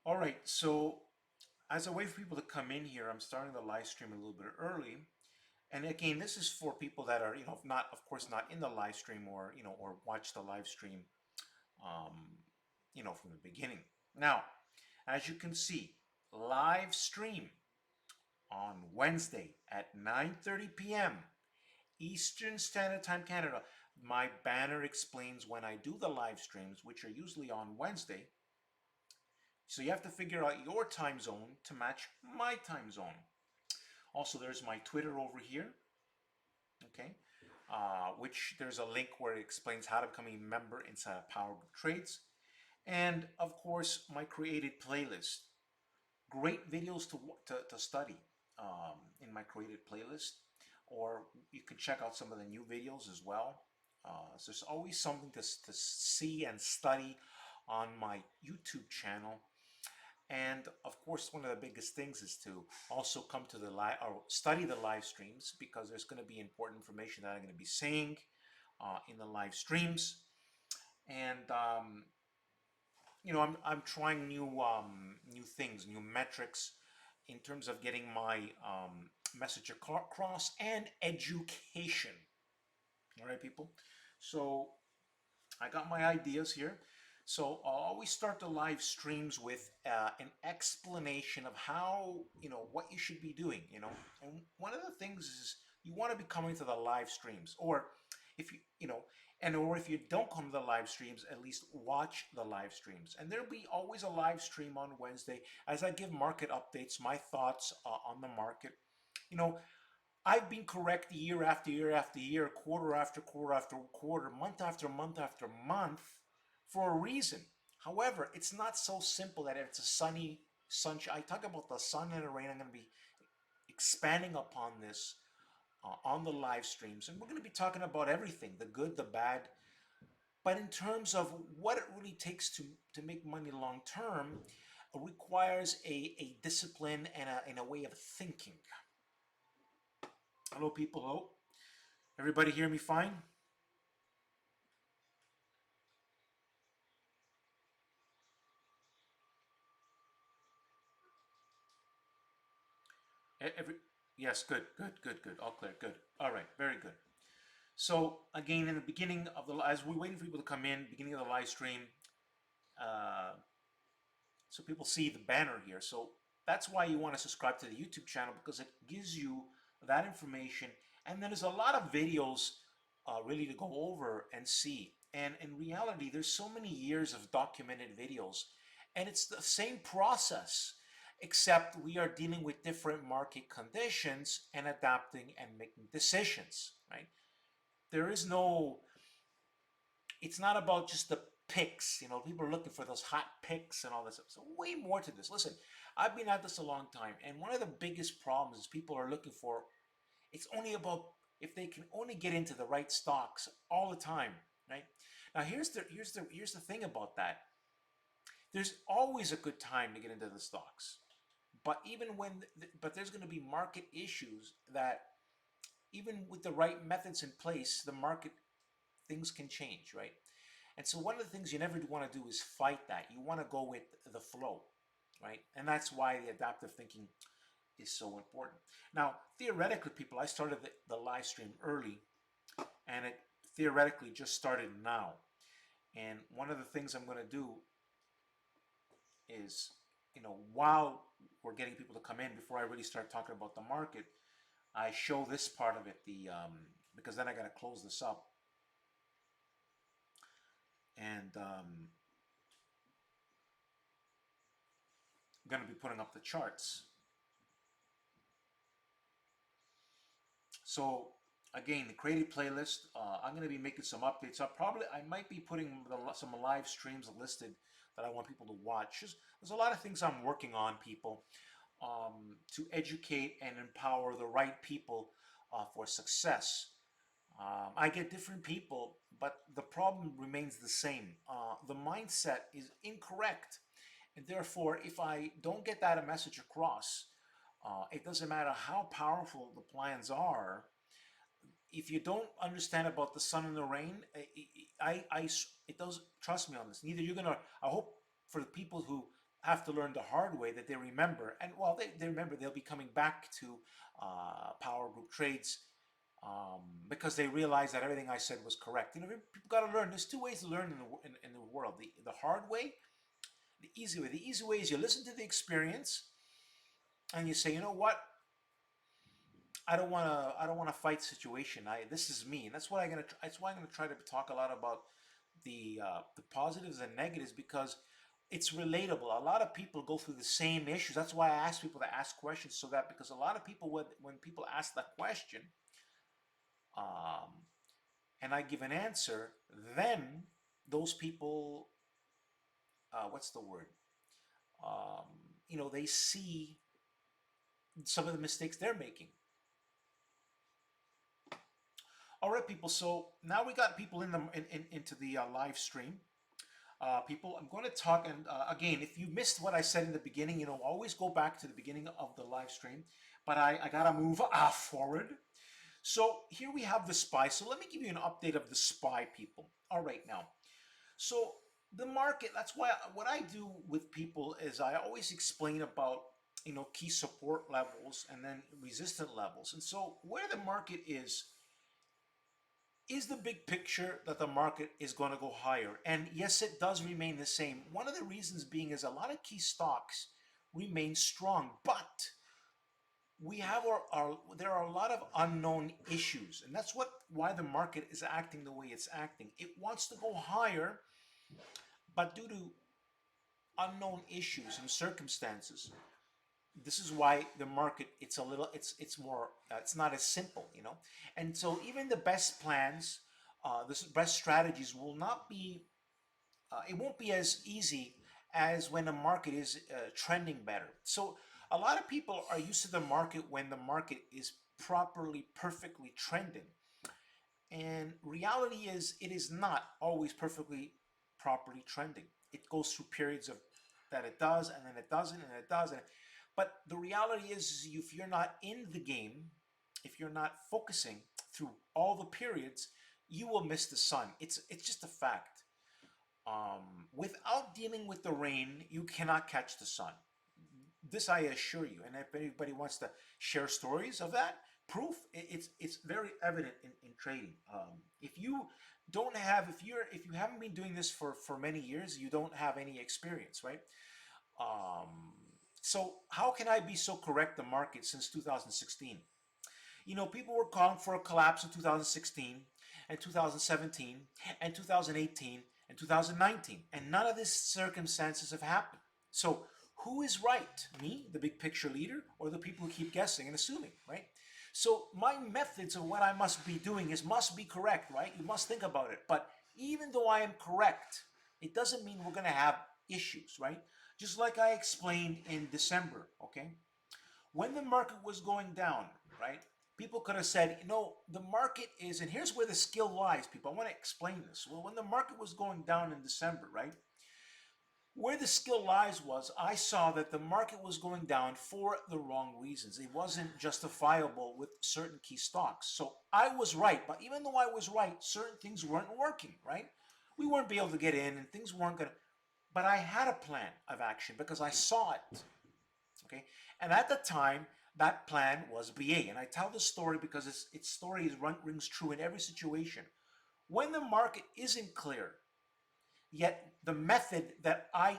All right, so as a way for people to come in here, I'm starting the live stream a little bit early. And again, this is for people that are, not, of course, not in the live stream or, or watch the live stream, from the beginning. Now, as you can see, live stream on Wednesday at 9:30 p.m. Eastern Standard Time, Canada. My banner explains when I do the live streams, which are usually on Wednesday. So you have to figure out your time zone to match my time zone. Also, there's my Twitter over here, okay, which there's a link where it explains how to become a member inside of PowerTarget Trades. And of course, my created playlist. Great videos to study in my created playlist, or you can check out some of the new videos as well. So there's always something to see and study on my YouTube channel. And of course, one of the biggest things is to also come to the live or study the live streams, because there's going to be important information that I'm going to be saying in the live streams. And I'm trying new things, new metrics in terms of getting my message across, and education. All right, people. So I got my ideas here. So I'll always start the live streams with an explanation of how, what you should be doing, And one of the things is you want to be coming to the live streams, or if or if you don't come to the live streams, at least watch the live streams. And there'll be always a live stream on Wednesday as I give market updates, my thoughts on the market. You know, I've been correct year after year after year, quarter after quarter after quarter, month after month after month for a reason. However, it's not so simple that it's a sunshine. I talk about the sun and the rain. I'm going to be expanding upon this on the live streams, and we're going to be talking about everything, the good, the bad. But in terms of what it really takes to make money long term, requires a discipline and a way of thinking. Hello, people. Hello. Everybody hear me fine? Every Yes, good, good, good, good. All clear, good. All right, very good. So again, in the beginning of as we're waiting for people to come in, beginning of the live stream, uh, so people see the banner here. So that's why you want to subscribe to the YouTube channel, because it gives you that information. And then there's a lot of videos really to go over and see. And in reality, there's so many years of documented videos, and it's the same process, except we are dealing with different market conditions and adapting and making decisions, right? There is no, it's not about just the picks. People are looking for those hot picks and all this. So way more to this. Listen, I've been at this a long time, and one of the biggest problems is people are looking for, it's only about if they can only get into the right stocks all the time, right? Now here's the thing about that. There's always a good time to get into the stocks. But even but there's going to be market issues that even with the right methods in place, the market, things can change, right? And so one of the things you never want to do is fight that. You want to go with the flow, right? And that's why the adaptive thinking is so important. Now, theoretically, people, I started the live stream early, and it theoretically just started now. And one of the things I'm going to do is, while we're getting people to come in, before I really start talking about the market, I show this part of it, because then I got to close this up. And I'm going to be putting up the charts. So again, the created playlist, I'm going to be making some updates. I might be putting some live streams listed that I want people to watch. There's a lot of things I'm working on, people, to educate and empower the right people for success. I get different people, but the problem remains the same. The mindset is incorrect. And therefore, if I don't get that message across, it doesn't matter how powerful the plans are. If you don't understand about the sun and the rain, it does. Trust me on this. Neither you're gonna. I hope for the people who have to learn the hard way that they remember, and well, they remember they'll be coming back to Power Group Trades because they realize that everything I said was correct. You know, people got to learn. There's two ways to learn in the world: the hard way, the easy way. The easy way is you listen to the experience and you say, you know what, I don't want to fight situation. This is me, and that's what I'm gonna. That's why I'm gonna try to talk a lot about the positives and negatives because it's relatable. A lot of people go through the same issues. That's why I ask people to ask questions so that because a lot of people when people ask that question, um, and I give an answer, then those people, what's the word? Um, you know, they see some of the mistakes they're making. All right, people. So now we got people into the live stream. People, I'm going to talk, and again, if you missed what I said in the beginning, you know, always go back to the beginning of the live stream. But I gotta move forward. So here we have the SPY. So let me give you an update of the SPY, people. All right, now. So the market. That's why what I do with people is I always explain about key support levels and then resistant levels. And so where the market is the big picture that the market is going to go higher. And yes, it does remain the same. One of the reasons being is a lot of key stocks remain strong, but we have there are a lot of unknown issues, and that's why the market is acting the way it's acting. It wants to go higher, but due to unknown issues and circumstances, this is why the market it's more it's not as simple. And so even the best plans, the best strategies will not be it won't be as easy as when the market is trending better. So a lot of people are used to the market when the market is properly perfectly trending, and reality is it is not always perfectly properly trending. It goes through periods of that it does, and then it doesn't, and it doesn't. But the reality is, if you're not in the game, if you're not focusing through all the periods, you will miss the sun. It's just a fact. Without dealing with the rain, you cannot catch the sun. This I assure you. And if anybody wants to share stories of that, proof it's very evident in trading. If you don't have if you haven't been doing this for many years, you don't have any experience, right? Um, so how can I be so correct the market since 2016? People were calling for a collapse in 2016 and 2017 and 2018 and 2019, and none of these circumstances have happened. So who is right? Me, the big picture leader, or the people who keep guessing and assuming, right? So my methods of what I must be doing must be correct, right? You must think about it. But even though I am correct, it doesn't mean we're going to have issues, right? Just like I explained in December, okay? When the market was going down, right? People could have said, the market is, and here's where the skill lies, people. I want to explain this. Well, when the market was going down in December, right? Where the skill lies was I saw that the market was going down for the wrong reasons. It wasn't justifiable with certain key stocks. So I was right, but even though I was right, certain things weren't working, right? We weren't be able to get in and things weren't going to, but I had a plan of action because I saw it. Okay, and at the time, that plan was BA. And I tell this story because its story rings true in every situation. When the market isn't clear, yet the method that I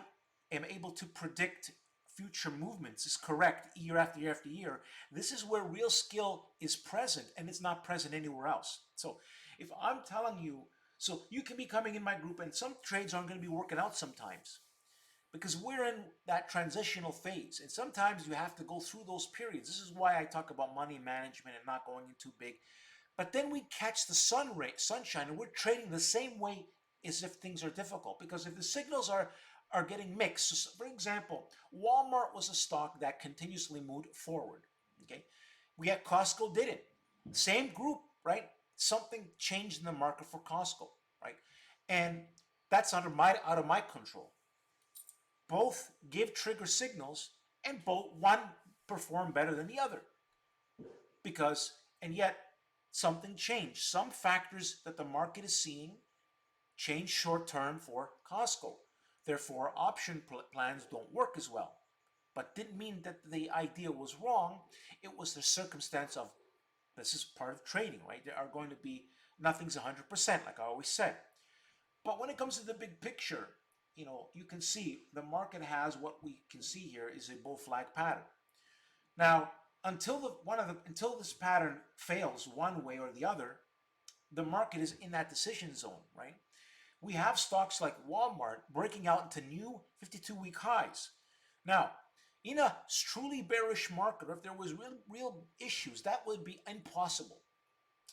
am able to predict future movements is correct year after year after year, this is where real skill is present, and it's not present anywhere else. So if I'm telling you, so you can be coming in my group, and some trades aren't going to be working out sometimes because we're in that transitional phase, and sometimes you have to go through those periods. This is why I talk about money management and not going in too big. But then we catch the sunshine, and we're trading the same way as if things are difficult. Because if the signals are getting mixed, so for example, Walmart was a stock that continuously moved forward. Okay, we had Costco didn't. Same group, right? Something changed in the market for Costco, right? And that's out of my control. Both give trigger signals, and both one perform better than the other because, and yet something changed. Some factors that the market is seeing change short term for Costco. Therefore, option plans don't work as well. But didn't mean that the idea was wrong. It was the circumstance of this is part of trading, right? There are going to be nothing's 100%, like I always said. But when it comes to the big picture, you can see the market has what we can see here is a bull flag pattern. Now, until this pattern fails one way or the other, the market is in that decision zone, right? We have stocks like Walmart breaking out into new 52-week highs. Now, in a truly bearish market, or if there was real issues, that would be impossible.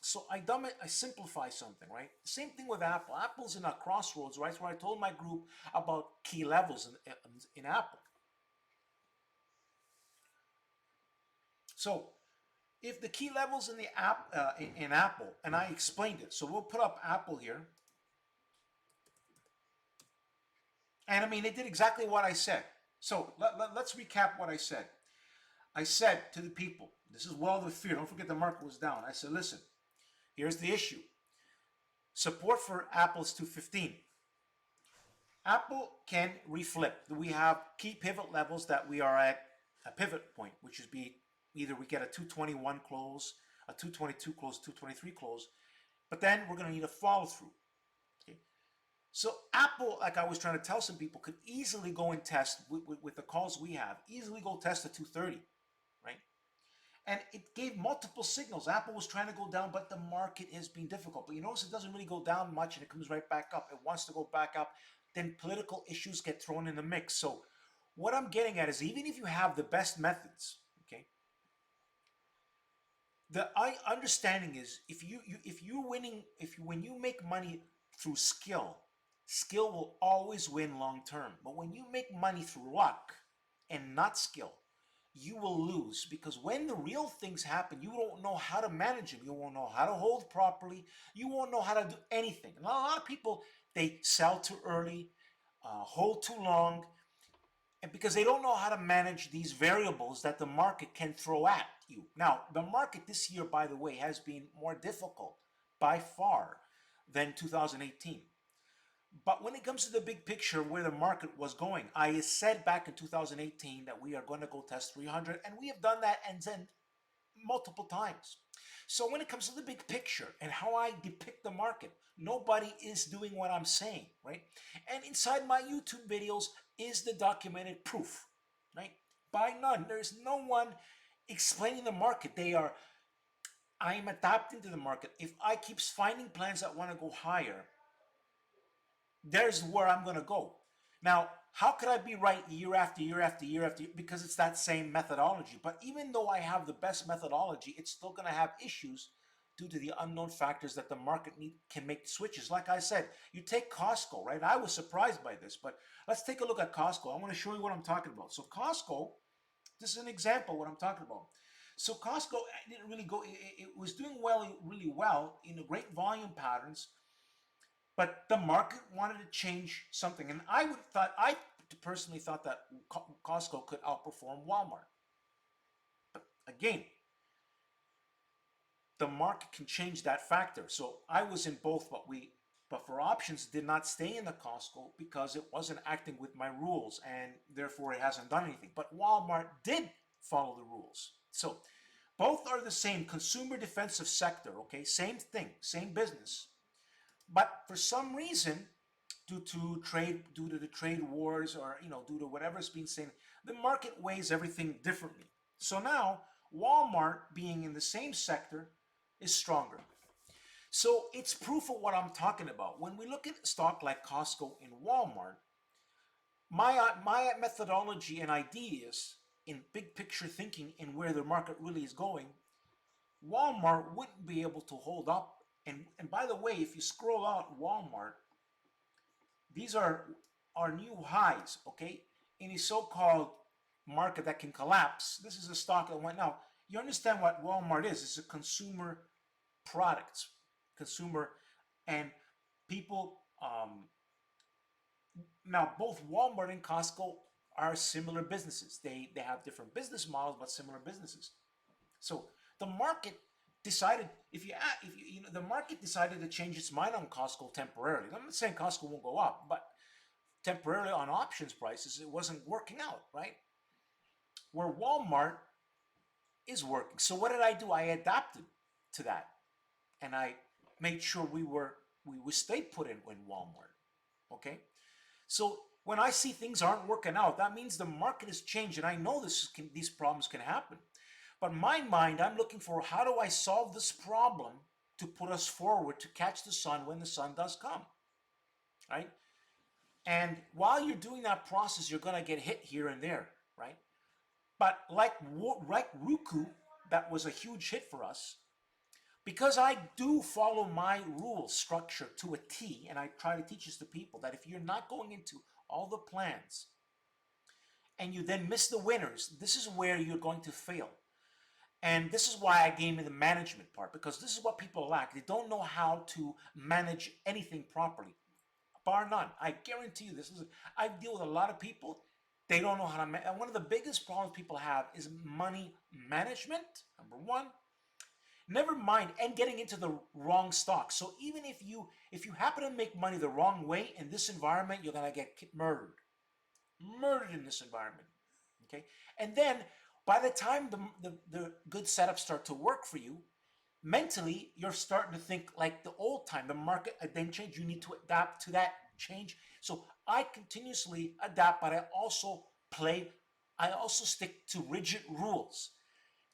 So I simplify something, right? Same thing with Apple. Apple's in a crossroads, right? Where I told my group about key levels in Apple. So if the key levels in the in Apple, and I explained it, so we'll put up Apple here, and I mean it did exactly what I said. So let's recap what I said. I said to the people, this is well with fear. Don't forget the market was down. I said, listen, here's the issue. Support for Apple is 215. Apple can reflip. We have key pivot levels that we are at a pivot point, which is either we get a 221 close, a 222 close, 223 close, but then we're going to need a follow through. Okay. So Apple, like I was trying to tell some people, could easily go and test with the calls we have, easily go test a 230, right? And it gave multiple signals. Apple was trying to go down, but the market is being difficult. But you notice it doesn't really go down much and it comes right back up. It wants to go back up. Then political issues get thrown in the mix. So what I'm getting at is even if you have the best methods, okay, the understanding is when you make money through skill, skill will always win long term. But when you make money through luck and not skill, you will lose, because when the real things happen, you don't know how to manage them. You won't know how to hold properly. You won't know how to do anything. And a lot of people, they sell too early, hold too long, and because they don't know how to manage these variables that the market can throw at you. Now, the market this year, by the way, has been more difficult by far than 2018. But when it comes to the big picture where the market was going, I said back in 2018 that we are going to go test 300, and we have done that and then multiple times. So when it comes to the big picture and how I depict the market, nobody is doing what I'm saying, right? And inside my YouTube videos is the documented proof, right? By none. There's no one explaining the market. I am adapting to the market. If I keep finding plans that want to go higher, there's where I'm going to go. Now, how could I be right year after year after year after year? Because it's that same methodology. But even though I have the best methodology, it's still going to have issues due to the unknown factors that the market can make switches. Like I said, you take Costco, right? I was surprised by this, but let's take a look at Costco. I want to show you what I'm talking about. So Costco, this is an example of what I'm talking about. So Costco didn't really go, it was doing really well in the great volume patterns, but the market wanted to change something. And I personally thought that Costco could outperform Walmart. But again, the market can change that factor. So I was in both, but for options did not stay in the Costco because it wasn't acting with my rules, and therefore it hasn't done anything. But Walmart did follow the rules. So both are the same consumer defensive sector, okay? Same thing, same business. But for some reason, due to the trade wars, or due to whatever's being said, the market weighs everything differently. So now Walmart, being in the same sector, is stronger. So it's proof of what I'm talking about. When we look at a stock like Costco and Walmart, my methodology and ideas in big picture thinking and where the market really is going, Walmart wouldn't be able to hold up. And by the way, if you scroll out Walmart, these are our new highs, okay? In a so-called market that can collapse, this is a stock that went. Now, you understand what Walmart is. It's a consumer product, consumer, and people. Now, both Walmart and Costco are similar businesses. They have different business models, but similar businesses. So the market decided, the market decided to change its mind on Costco temporarily. I'm not saying Costco won't go up, but temporarily on options prices, it wasn't working out, right? Where Walmart is working. So what did I do? I adapted to that, and I made sure we stayed put in Walmart. Okay, so when I see things aren't working out, that means the market has changed, and I know these problems can happen. But in my mind, I'm looking for how do I solve this problem to put us forward to catch the sun when the sun does come, right? And while you're doing that process, you're going to get hit here and there, right? But like Roku, that was a huge hit for us because I do follow my rule structure to a T, and I try to teach this to people that if you're not going into all the plans and you then miss the winners, this is where you're going to fail. And this is why I gave me the management part, because this is what people lack. They don't know how to manage anything properly, bar none. I guarantee you this is, I deal with a lot of people, they don't know how to and one of the biggest problems people have is money management, number one. Never mind, and getting into the wrong stock. So even if you happen to make money the wrong way in this environment, you're gonna get murdered in this environment. Okay, and then by the time the good setups start to work for you, mentally you're starting to think like the old time. The market then changed. You need to adapt to that change. So I continuously adapt, but I also stick to rigid rules.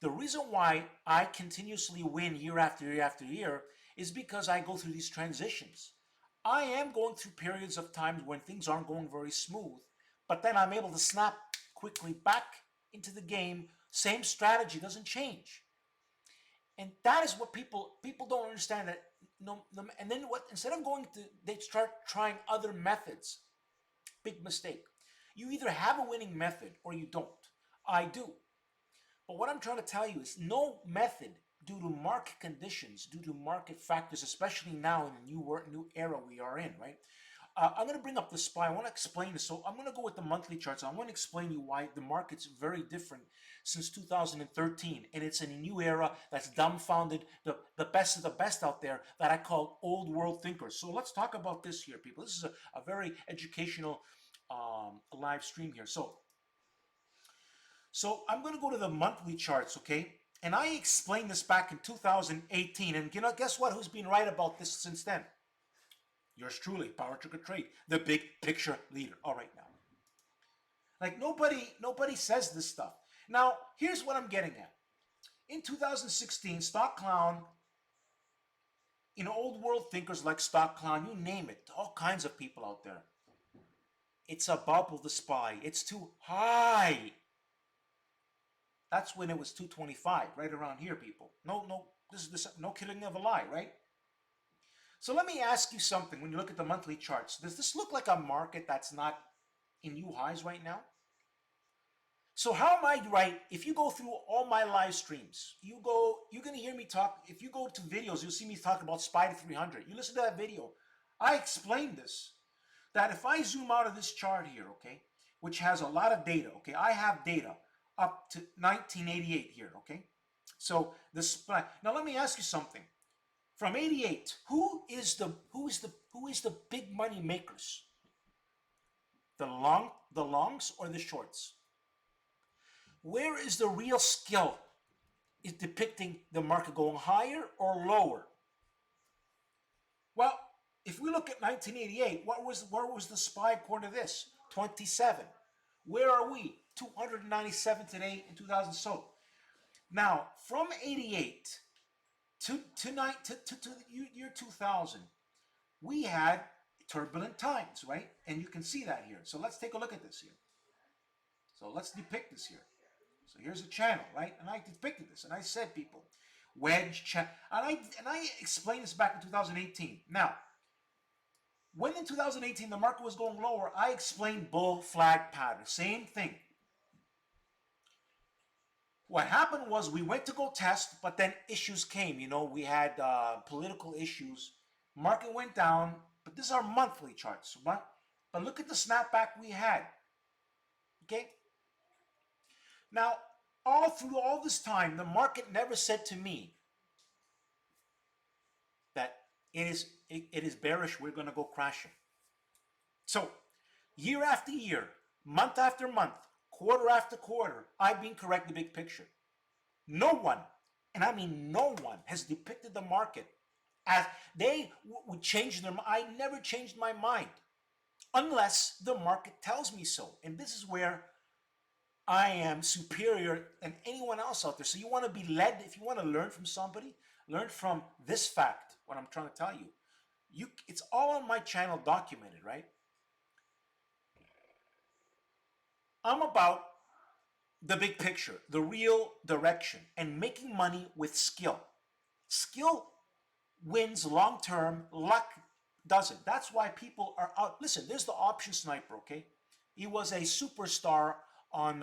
The reason why I continuously win year after year after year is because I go through these transitions. I am going through periods of times when things aren't going very smooth, but then I'm able to snap quickly back into the game. Same strategy doesn't change. And that is what people don't understand. That no, and then what, instead of going to, they start trying other methods. Big mistake. You either have a winning method or you don't. I do. But what I'm trying to tell you is no method, due to market conditions, due to market factors, especially now in the new era we are in, right? I'm going to bring up the SPY. I want to explain this. So I'm going to go with the monthly charts. I want to explain to you why the market's very different since 2013. And it's in a new era that's dumbfounded the best of the best out there that I call old world thinkers. So let's talk about this here, people. This is a very educational live stream here. So I'm going to go to the monthly charts, okay? And I explained this back in 2018. And guess what? Who's been right about this since then? Yours truly, PowerTarget Trade, the big picture leader. All right, now. Like nobody says this stuff. Now, here's what I'm getting at. In 2016, Stock Clown, old world thinkers like Stock Clown, you name it, all kinds of people out there. It's a bubble, the SPY. It's too high. That's when it was 225, right around here, people. No killing of a lie, right? So let me ask you something. When you look at the monthly charts, does this look like a market that's not in new highs right now? So how am I right? If you go through all my live streams, you're going to hear me talk. If you go to videos, you'll see me talk about SPY to 300. You listen to that video. I explained this, that if I zoom out of this chart here, okay, which has a lot of data, okay, I have data up to 1988 here, okay? So the SPY. Now let me ask you something. From 88, who is the big money makers? The longs or the shorts? Where is the real skill? Is depicting the market going higher or lower? Well, if we look at 1988, where was the SPY according to this? 27. Where are we? 297 today in 2000. So now from 88 to the year 2000, we had turbulent times, right? And you can see that here. So let's take a look at this here. So let's depict this here. So here's a channel, right? And I depicted this, and I said, people, wedge channel, and I explained this back in 2018. Now, when in 2018 the market was going lower, I explained bull flag pattern, same thing. What happened was we went to go test, but then issues came. We had political issues. Market went down, but this is our monthly charts, right? But look at the snapback we had. Okay. Now, all through all this time, the market never said to me that it is bearish. We're going to go crashing. So Year after year, month after month, quarter after quarter, I've been correct the big picture. No one, and I mean no one, has depicted the market as they would change their mind. I never changed my mind unless the market tells me so. And this is where I am superior than anyone else out there. So you want to be led, if you want to learn from somebody, learn from this fact, what I'm trying to tell you. It's all on my channel documented, right? I'm about the big picture, the real direction, and making money with skill. Skill wins long term, luck doesn't. That's why people are out. Listen, there's the option sniper, okay? He was a superstar on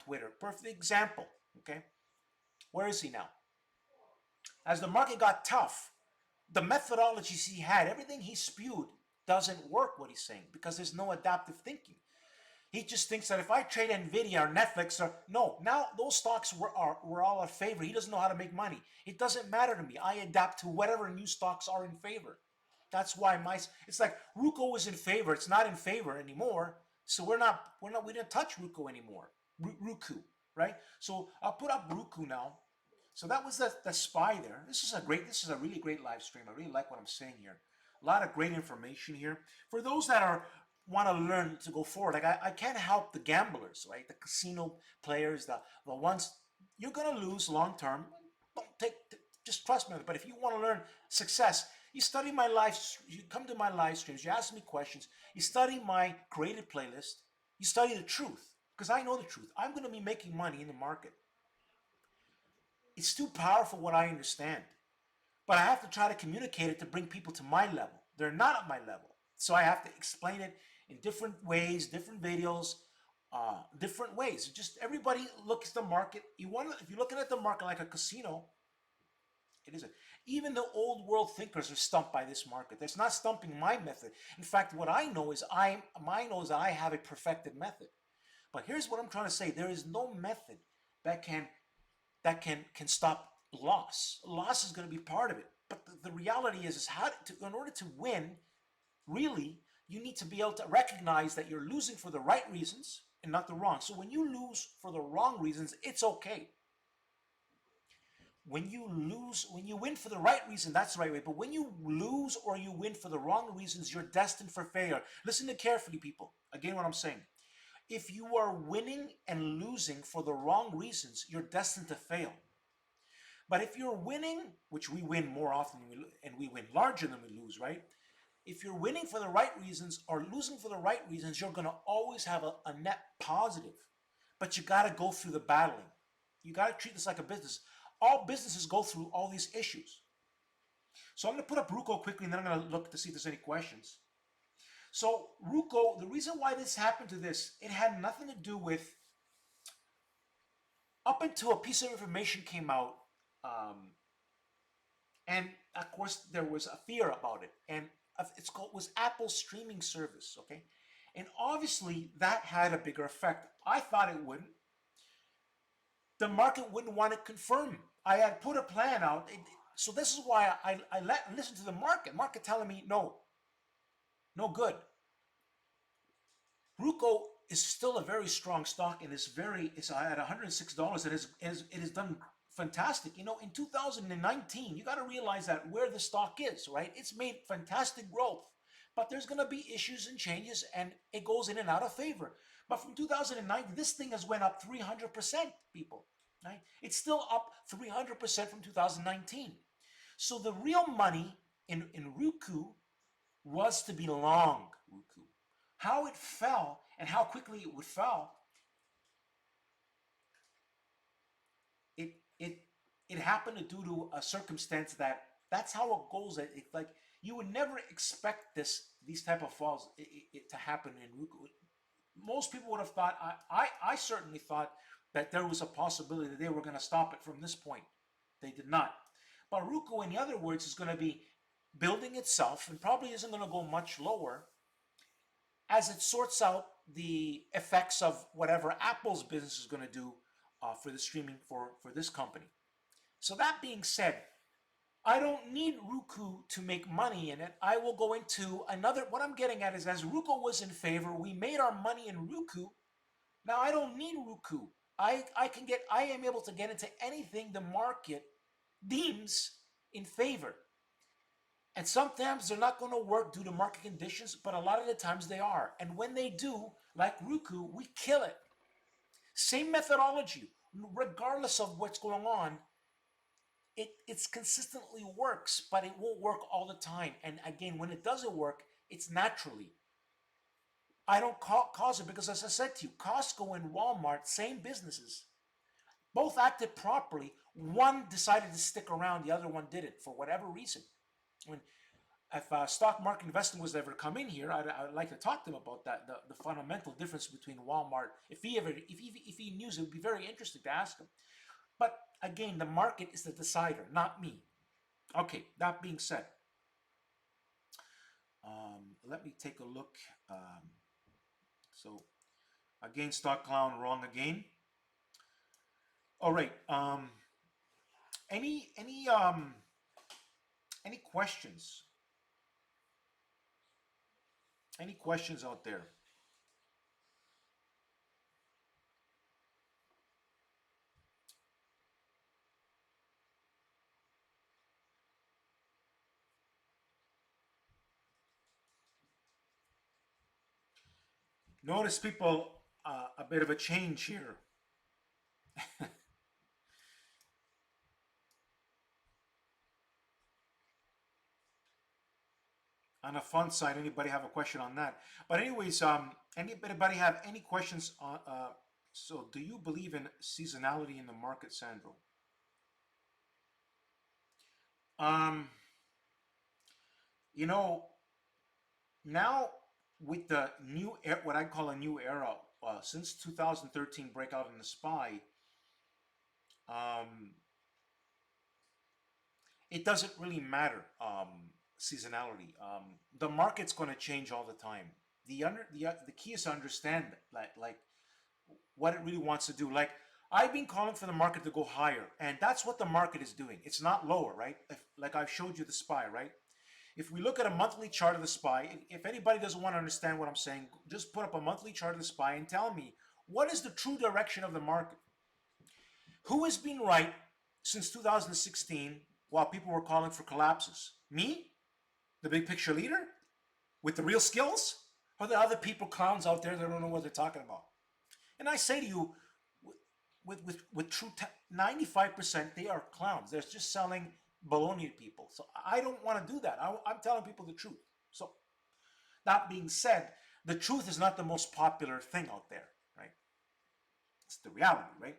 Twitter. Perfect example, okay? Where is he now? As the market got tough, the methodologies he had, everything he spewed doesn't work, what he's saying, because there's no adaptive thinking. He just thinks that if I trade Nvidia or Netflix or no, now those stocks were all in favor. He doesn't know how to make money. It doesn't matter to me. I adapt to whatever new stocks are in favor. That's why it's like Ruko was in favor. It's not in favor anymore. So we didn't touch Ruko anymore. Ruku, right? So I'll put up Ruku now. So that was the spy there. This is a really great live stream. I really like what I'm saying here. A lot of great information here. For those that want to learn to go forward, like I can't help the gamblers, right? The casino players, the ones you're gonna lose long term. Just trust me. But if you want to learn success, you study my you come to my live streams, you ask me questions, you study my created playlist, you study the truth, because I know the truth. I'm gonna be making money in the market. It's too powerful what I understand. But I have to try to communicate it to bring people to my level. They're not at my level. So I have to explain it in different ways, different videos, different ways. Just everybody looks at the market. If you're looking at the market like a casino, it isn't. Even the old world thinkers are stumped by this market. That's not stumping my method. In fact, what I know is I have a perfected method. But here's what I'm trying to say: there is no method that can stop loss. Loss is going to be part of it. But the reality is in order to win, really, you need to be able to recognize that you're losing for the right reasons and not the wrong. So when you lose for the wrong reasons, it's okay. When you win for the right reason, that's the right way. But when you lose or you win for the wrong reasons, you're destined for failure. Listen to carefully, people. Again, what I'm saying. If you are winning and losing for the wrong reasons, you're destined to fail. But if you're winning, which we win more often and we win larger than we lose, right? If you're winning for the right reasons or losing for the right reasons, you're going to always have a net positive. But you got to go through the battling. You got to treat this like a business. All businesses go through all these issues. So I'm going to put up Ruko quickly, and then I'm going to look to see if there's any questions. So Ruko, the reason why this happened to this, it had nothing to do with, up until a piece of information came out, and of course there was a fear about it, and was Apple's streaming service, okay? And obviously that had a bigger effect. I thought it wouldn't. The market wouldn't want to confirm. I had put a plan out. So this is why I listen to the market. Market telling me no good. Ruko is still a very strong stock and it's at $106 and it has done fantastic. You know, in 2019, you got to realize that where the stock is, right? It's made fantastic growth, but there's going to be issues and changes and it goes in and out of favor. But from 2009, this thing has went up 300%, people, right? It's still up 300% from 2019. So the real money in Roku was to be long Roku. How it fell and how quickly it would fall, it happened due to a circumstance that's how it goes. It's like you would never expect these type of falls to happen in Roku. Most people would have thought, I certainly thought that there was a possibility that they were going to stop it from this point. They did not. But Roku, in other words, is going to be building itself and probably isn't going to go much lower as it sorts out the effects of whatever Apple's business is going to do for the streaming for this company. So that being said, I don't need Roku to make money in it. I will go into another. What I'm getting at is, as Roku was in favor, we made our money in Roku. Now I don't need Roku. I am able to get into anything the market deems in favor. And sometimes they're not going to work due to market conditions, but a lot of the times they are. And when they do, like Roku, we kill it. Same methodology, regardless of what's going on, it's consistently works, but it won't work all the time. And again, when it doesn't work, it's naturally. I don't cause it because, as I said to you, Costco and Walmart, same businesses, both acted properly. One decided to stick around, the other one didn't for whatever reason. I mean, if stock market investing was ever come in here, I'd like to talk to him about that, the fundamental difference between Walmart. If he knew, it would be very interesting to ask him. But again, the market is the decider, not me. Okay, that being said, let me take a look. So again, stock clown wrong again. All right. Any any um any questions? Any questions out there? Notice people a bit of a change here. On a fun side, anybody have a question on that? But anyways, anybody have any questions on? So, do you believe in seasonality in the market, Sandro? Um, you know, now with the new what I call a new era, since 2013 breakout in the SPY, um, it doesn't really matter seasonality. The market's going to change all the time. The key is to understand like what it really wants to do. Like, I've been calling for the market to go higher, and that's what the market is doing. It's not lower, right? Like I've showed you the SPY, right? If we look at a monthly chart of the SPY, if anybody doesn't want to understand what I'm saying, just put up a monthly chart of the SPY and tell me what is the true direction of the market. Who has been right since 2016 while people were calling for collapses? Me, the big picture leader, with the real skills, or the other people, clowns out there that don't know what they're talking about? And I say to you, with true 95%, they are clowns. They're just selling baloney to people. So I don't want to do that. I'm telling people the truth. So that being said, the truth is not the most popular thing out there, right? It's the reality, right?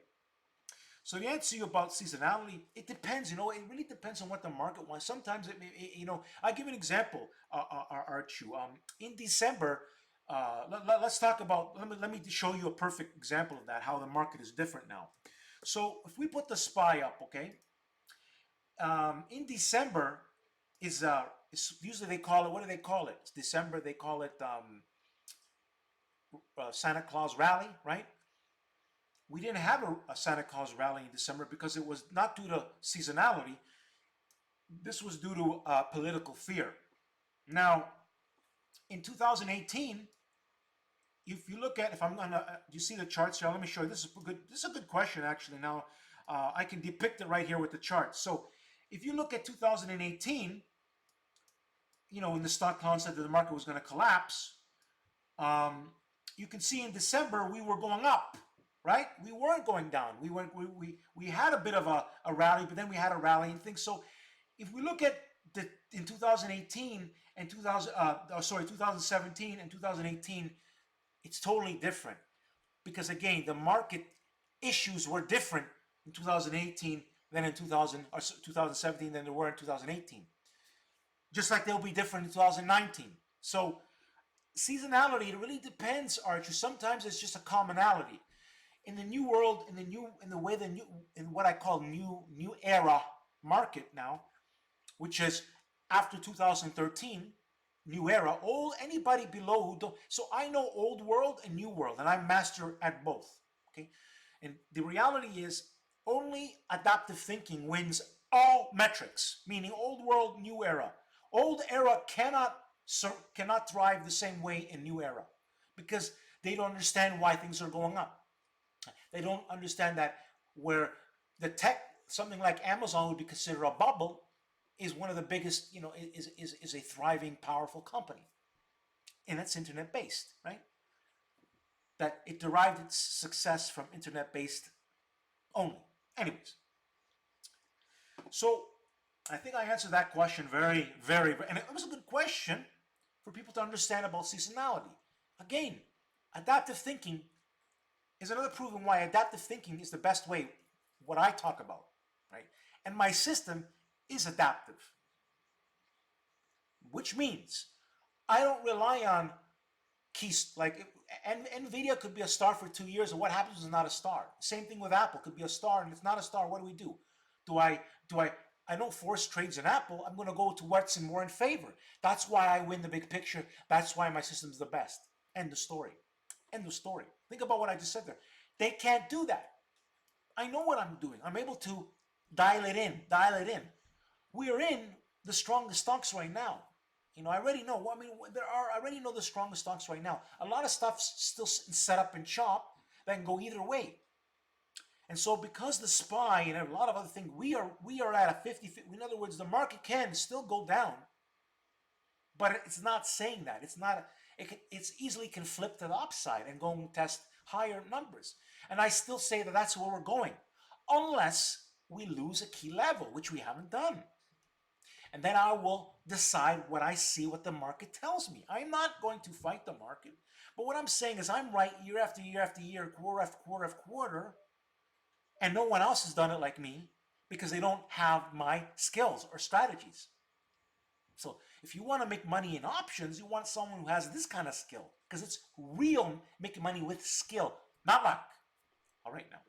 So the answer you about seasonality, it depends. It really depends on what the market wants. Sometimes I give an example, Archu. In December, let's talk about. Let me show you a perfect example of that. How the market is different now. So if we put the SPY up, okay, in December is usually they call it. What do they call it? It's December. They call it Santa Claus rally, right? We didn't have a Santa Claus rally in December because it was not due to seasonality. This was due to political fear. Now, in 2018, if you look at, if I'm gonna, you see the charts here? Let me show you. This is good. This is a good question actually. Now, I can depict it right here with the chart. So, if you look at 2018, when the stock clown said that the market was going to collapse, you can see in December we were going up, right? We weren't going down. We had a bit of a rally, but then we had a rally and things. So if we look at in 2018 and 2017 and 2018, it's totally different because again, the market issues were different in 2018 than in 2017 than they were in 2018. Just like they'll be different in 2019. So seasonality, it really depends, Archer. Sometimes it's just a commonality. In the new world, in what I call new era market now, which is after 2013, new era, anybody below who don't. So I know old world and new world, and I'm master at both. Okay, and the reality is only adaptive thinking wins all metrics, meaning old world, new era. Old era cannot thrive the same way in new era because they don't understand why things are going up. They don't understand that where the tech, something like Amazon would be considered a bubble, is one of the biggest, is a thriving, powerful company. And it's internet based, right? That it derived its success from internet based only. Anyways, so I think I answered that question and it was a good question for people to understand about seasonality. Again, adaptive thinking is another proven why adaptive thinking is the best way, what I talk about, right? And my system is adaptive, which means I don't rely on keys like Nvidia could be a star for 2 years, and what happens is not a star. Same thing with Apple, could be a star and it's not a star. What do? Do I do I know force trades in Apple. I'm going to go to what's more in favor. That's why I win the big picture. That's why my system's the best. End of story. End of story. Think about what I just said there. They can't do that. I know what I'm doing. I'm able to dial it in, dial it in. We are in the strongest stocks right now. I already know. I mean, I already know the strongest stocks right now. A lot of stuff's still set up and chop that can go either way. And so because the SPY and a lot of other things, we are at a 50, in other words, the market can still go down, but it's not saying that. It's easily can flip to the upside and go and test higher numbers. And I still say that that's where we're going, unless we lose a key level, which we haven't done. And then I will decide what I see, what the market tells me. I'm not going to fight the market. But what I'm saying is I'm right year after year after year, quarter after quarter after quarter, and no one else has done it like me because they don't have my skills or strategies. So if you want to make money in options, you want someone who has this kind of skill because it's real making money with skill, not luck. All right now.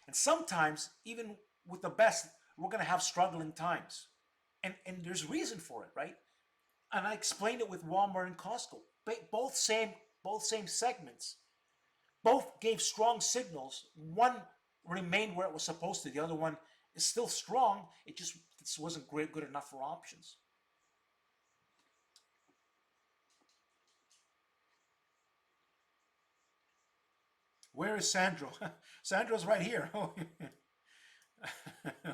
And sometimes, even with the best, we're going to have struggling times. And there's reason for it, right? And I explained it with Walmart and Costco. Both same segments. Both gave strong signals. One remained where it was supposed to. The other one is still strong. It just wasn't good enough for options. Where is Sandro? Sandro's right here.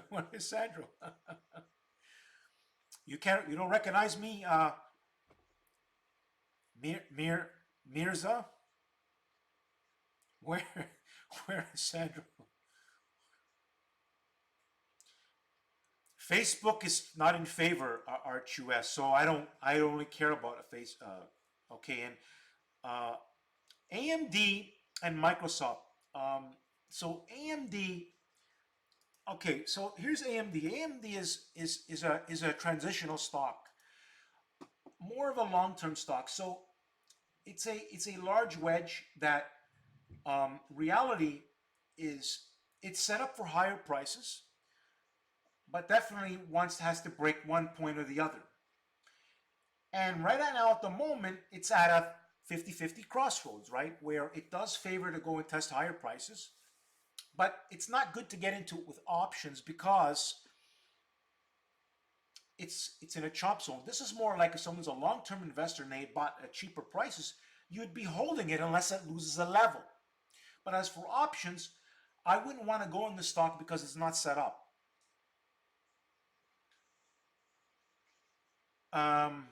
Where is Sandro? You don't recognize me, Mirza? Where where is Sandro? Facebook is not in favor, RHUS, so I don't really care about a face. Okay, and uh, AMD and Microsoft. So AMD. Okay, so here's AMD. AMD is a transitional stock, more of a long term stock. So it's a large wedge that reality is it's set up for higher prices, but definitely once has to break one point or the other. And right now at the moment, it's at a 50-50 crossroads, right? Where it does favor to go and test higher prices, but it's not good to get into it with options because it's in a chop zone. This is more like if someone's a long-term investor and they bought at cheaper prices, you'd be holding it unless it loses a level. But as for options, I wouldn't want to go in the stock because it's not set up. Baba,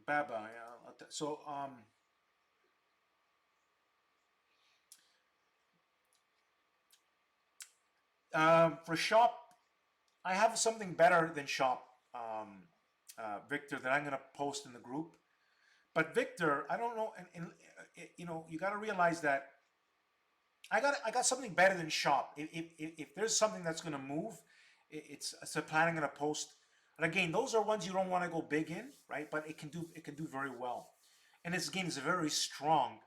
yeah. So for shop, I have something better than shop, Victor, that I'm going to post in the group. But Victor, I don't know, you got to realize that I got something better than shop. If there's something that's going to move, it's a plan I'm going to post. And again, those are ones you don't want to go big in, right? But it can do very well. And it's again, it's very strong,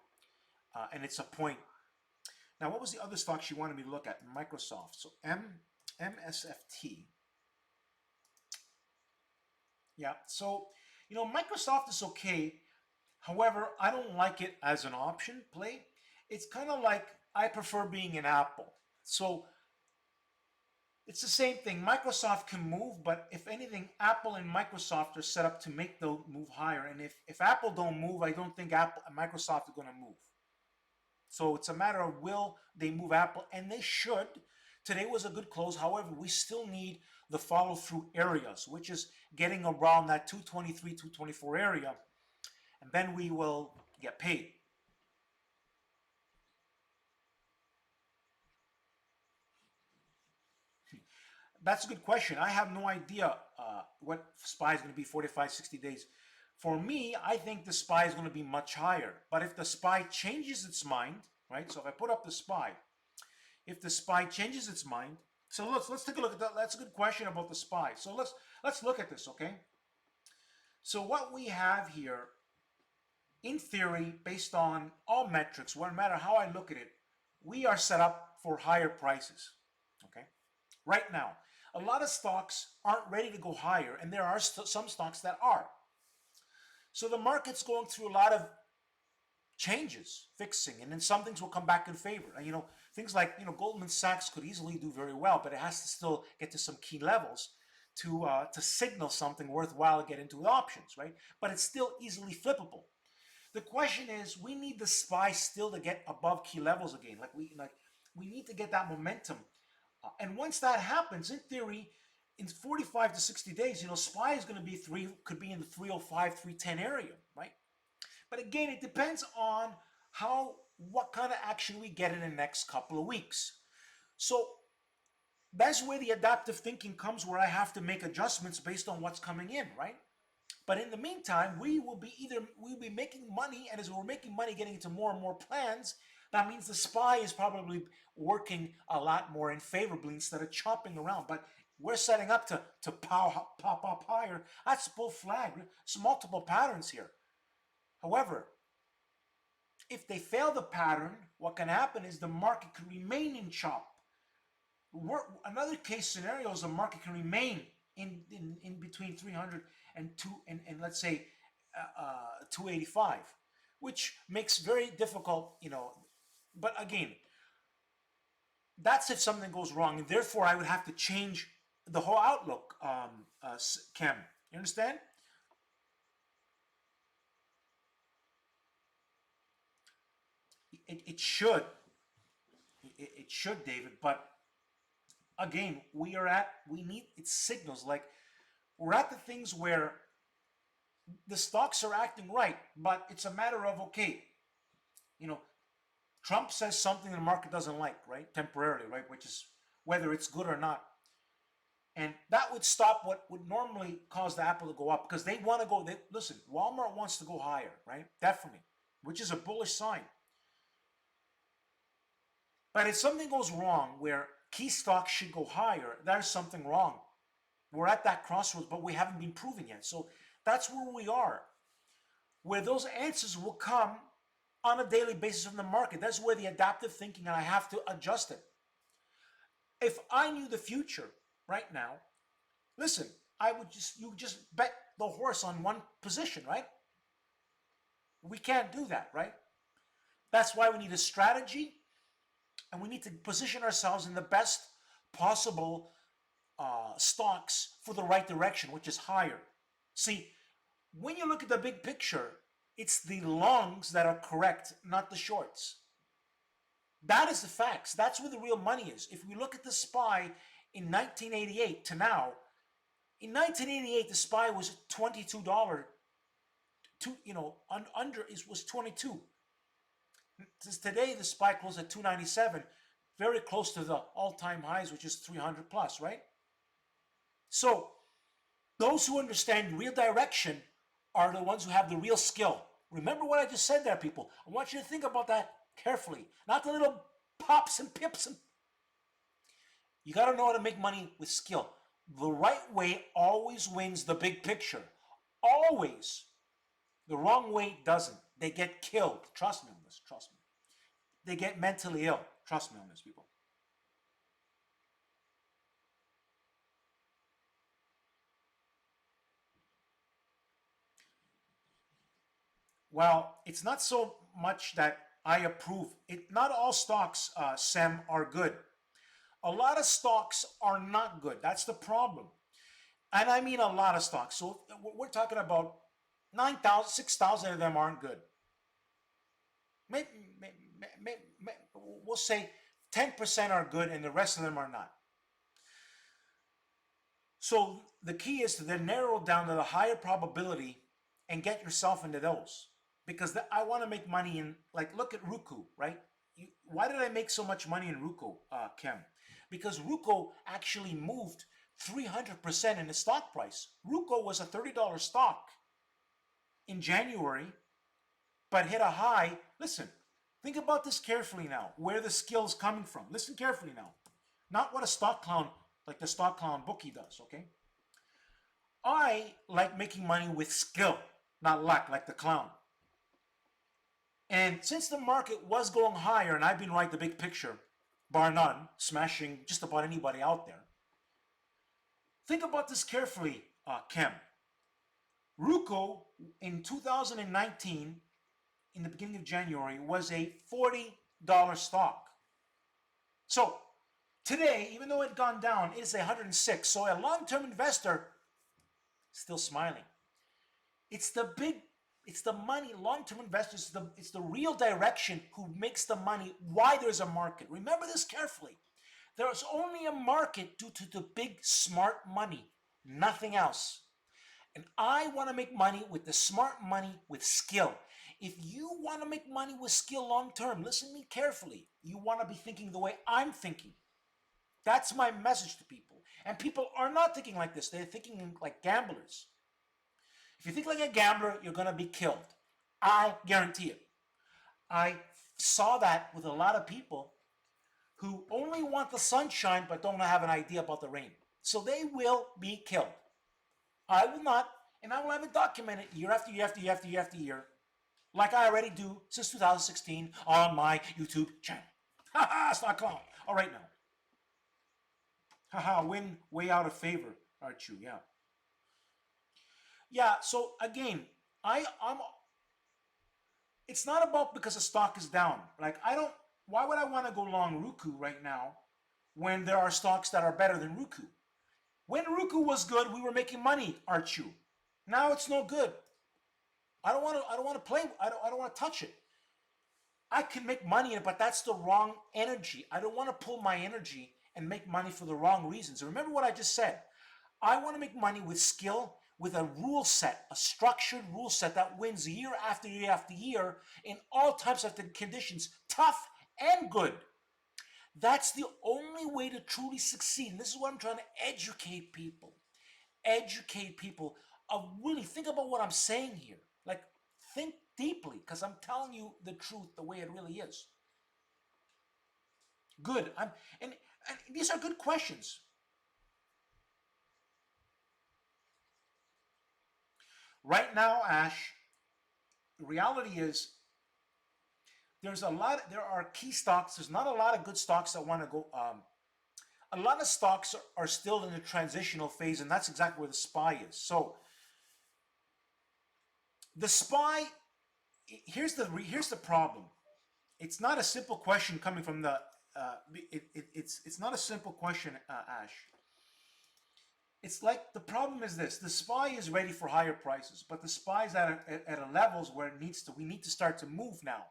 and it's a point. Now, what was the other stock she wanted me to look at? Microsoft. So MSFT. Yeah. So Microsoft is okay. However, I don't like it as an option play. It's kind of like I prefer being an Apple. So It's the same thing. Microsoft can move, but if anything, Apple and Microsoft are set up to make the move higher. And if Apple don't move, I don't think Apple and Microsoft are going to move. So it's a matter of will they move Apple, and they should. Today was a good close. However, we still need the follow through areas, which is getting around that 223, 224 area, and then we will get paid. That's a good question. I have no idea what SPY is going to be 45, 60 days. For me, I think the SPY is going to be much higher. But if the SPY changes its mind, right? So if I put up the SPY, if the SPY changes its mind, so let's take a look at that. That's a good question about the SPY. So let's look at this, okay? So what we have here, in theory, based on all metrics, no matter how I look at it, we are set up for higher prices, okay? Right now, a lot of stocks aren't ready to go higher, and there are some stocks that are. So the market's going through a lot of changes, fixing, and then some things will come back in favor. And things like Goldman Sachs could easily do very well, but it has to still get to some key levels to signal something worthwhile to get into the options, right? But it's still easily flippable. The question is, we need the SPY still to get above key levels again. We need to get that momentum. And once that happens, in theory, in 45 to 60 days, SPY is going to be could be in the 305, 310 area, right? But again, it depends on what kind of action we get in the next couple of weeks. So that's where the adaptive thinking comes, where I have to make adjustments based on what's coming in, right? But in the meantime, we'll be making money, and as we're making money, getting into more and more plans, that means the SPY is probably working a lot more in favorably instead of chopping around. But we're setting up to pop up higher. That's full flag. It's multiple patterns here. However, if they fail the pattern, what can happen is the market can remain in chop. Another case scenario is the market can remain in between 300 and let's say 285, which makes very difficult, But again, that's if something goes wrong, and therefore I would have to change the whole outlook. Cam, you understand? It should. It should, David. But again, we need its signals. Like, we're at the things where the stocks are acting right, but it's a matter of, okay, Trump says something the market doesn't like, right? Temporarily, right? Which is whether it's good or not. And that would stop what would normally cause the Apple to go up, because they want to go. Listen, Walmart wants to go higher, right? Definitely, which is a bullish sign. But if something goes wrong where key stocks should go higher, there's something wrong. We're at that crossroads, but we haven't been proven yet. So that's where we are, where those answers will come on a daily basis from the market. That's where the adaptive thinking, and I have to adjust it. If I knew the future right now, listen, you just bet the horse on one position, right? We can't do that, right? That's why we need a strategy, and we need to position ourselves in the best possible stocks for the right direction, which is higher. See, when you look at the big picture, it's the longs that are correct, not the shorts. That is the facts. That's where the real money is. If we look at the SPY in 1988 to now, in 1988 the SPY was $22. Under it was 22. Since today the SPY closed at 297, very close to the all-time highs, which is 300 plus, right? So those who understand real direction are the ones who have the real skill. Remember what I just said there, people. I want you to think about that carefully. Not the little pops and pips. You got to know how to make money with skill. The right way always wins the big picture. Always. The wrong way doesn't. They get killed. Trust me on this. Trust me. They get mentally ill. Trust me on this, people. Well, it's not so much that I approve. Not all stocks, Sam, are good. A lot of stocks are not good. That's the problem. And I mean a lot of stocks. So we're talking about 9,000, 6,000 of them aren't good. Maybe, we'll say 10% are good and the rest of them are not. So the key is to then narrow down to the higher probability and get yourself into those. Because I want to make money in, like, look at Roku, right? Why did I make so much money in Roku, Kim? Because Roku actually moved 300% in the stock price. Roku was a $30 stock in January, but hit a high. Listen, think about this carefully now, where the skill is coming from. Listen carefully now. Not what a stock clown, like the stock clown bookie does, okay? I like making money with skill, not luck, like the clown. And since the market was going higher, and I've been right the big picture, bar none, smashing just about anybody out there, think about this carefully, Kem. Ruko in 2019, in the beginning of January, was a $40 stock. So today, even though it had gone down, it is 106. So a long-term investor still smiling. It's the money, long-term investors, it's the real direction who makes the money, why there's a market. Remember this carefully. There's only a market due to the big, smart money, nothing else. And I want to make money with the smart money with skill. If you want to make money with skill long-term, listen to me carefully. You want to be thinking the way I'm thinking. That's my message to people. And people are not thinking like this. They're thinking like gamblers. If you think like a gambler, you're going to be killed. I guarantee it. I saw that with a lot of people who only want the sunshine but don't have an idea about the rain. So they will be killed. I will not, and I will have it documented year after year after year after year after year, like I already do since 2016 on my YouTube channel. Haha, it's not clown. All right now. Haha, win way out of favor, aren't you? Yeah. Yeah, so again, I'm it's not about because the stock is down. Like I don't why would I want to go long Roku right now when there are stocks that are better than Roku? When Roku was good, we were making money, aren't you? Now it's no good. I don't want to play I don't want to touch it. I can make money in it, but that's the wrong energy. I don't want to pull my energy and make money for the wrong reasons. Remember what I just said. I want to make money with skill, with a rule set, a structured rule set that wins year after year after year in all types of conditions, tough and good. That's the only way to truly succeed. And this is what I'm trying to educate people. Educate people of really think about what I'm saying here. Like, think deeply, because I'm telling you the truth the way it really is. Good. And these are good questions. Right now, Ash, reality is there are key stocks. There's not a lot of good stocks that want to go. A lot of stocks are still in the transitional phase, and that's exactly where the SPY is. So the SPY, here's the problem. It's not a simple question coming from the. It's not a simple question, Ash. It's like the problem is this: the SPY is ready for higher prices, but the SPY is at a levels where it needs to. We need to start to move now.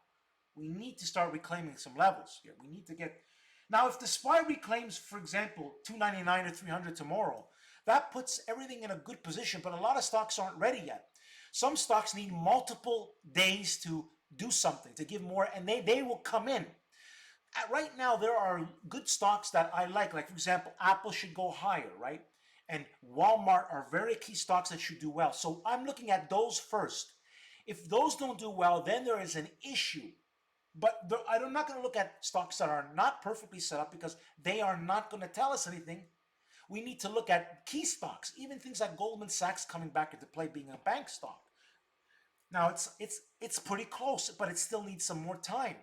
We need to start reclaiming some levels here. We need to get now. If the SPY reclaims, for example, 299 or 300 tomorrow, that puts everything in a good position. But a lot of stocks aren't ready yet. Some stocks need multiple days to do something, to give more, and they will come in. Right now, there are good stocks that I like for example, Apple should go higher, right? And Walmart are very key stocks that should do well. So I'm looking at those first. If those don't do well, then there is an issue. But I'm not going to look at stocks that are not perfectly set up because they are not going to tell us anything. We need to look at key stocks, even things like Goldman Sachs coming back into play being a bank stock. Now it's pretty close, but it still needs some more time.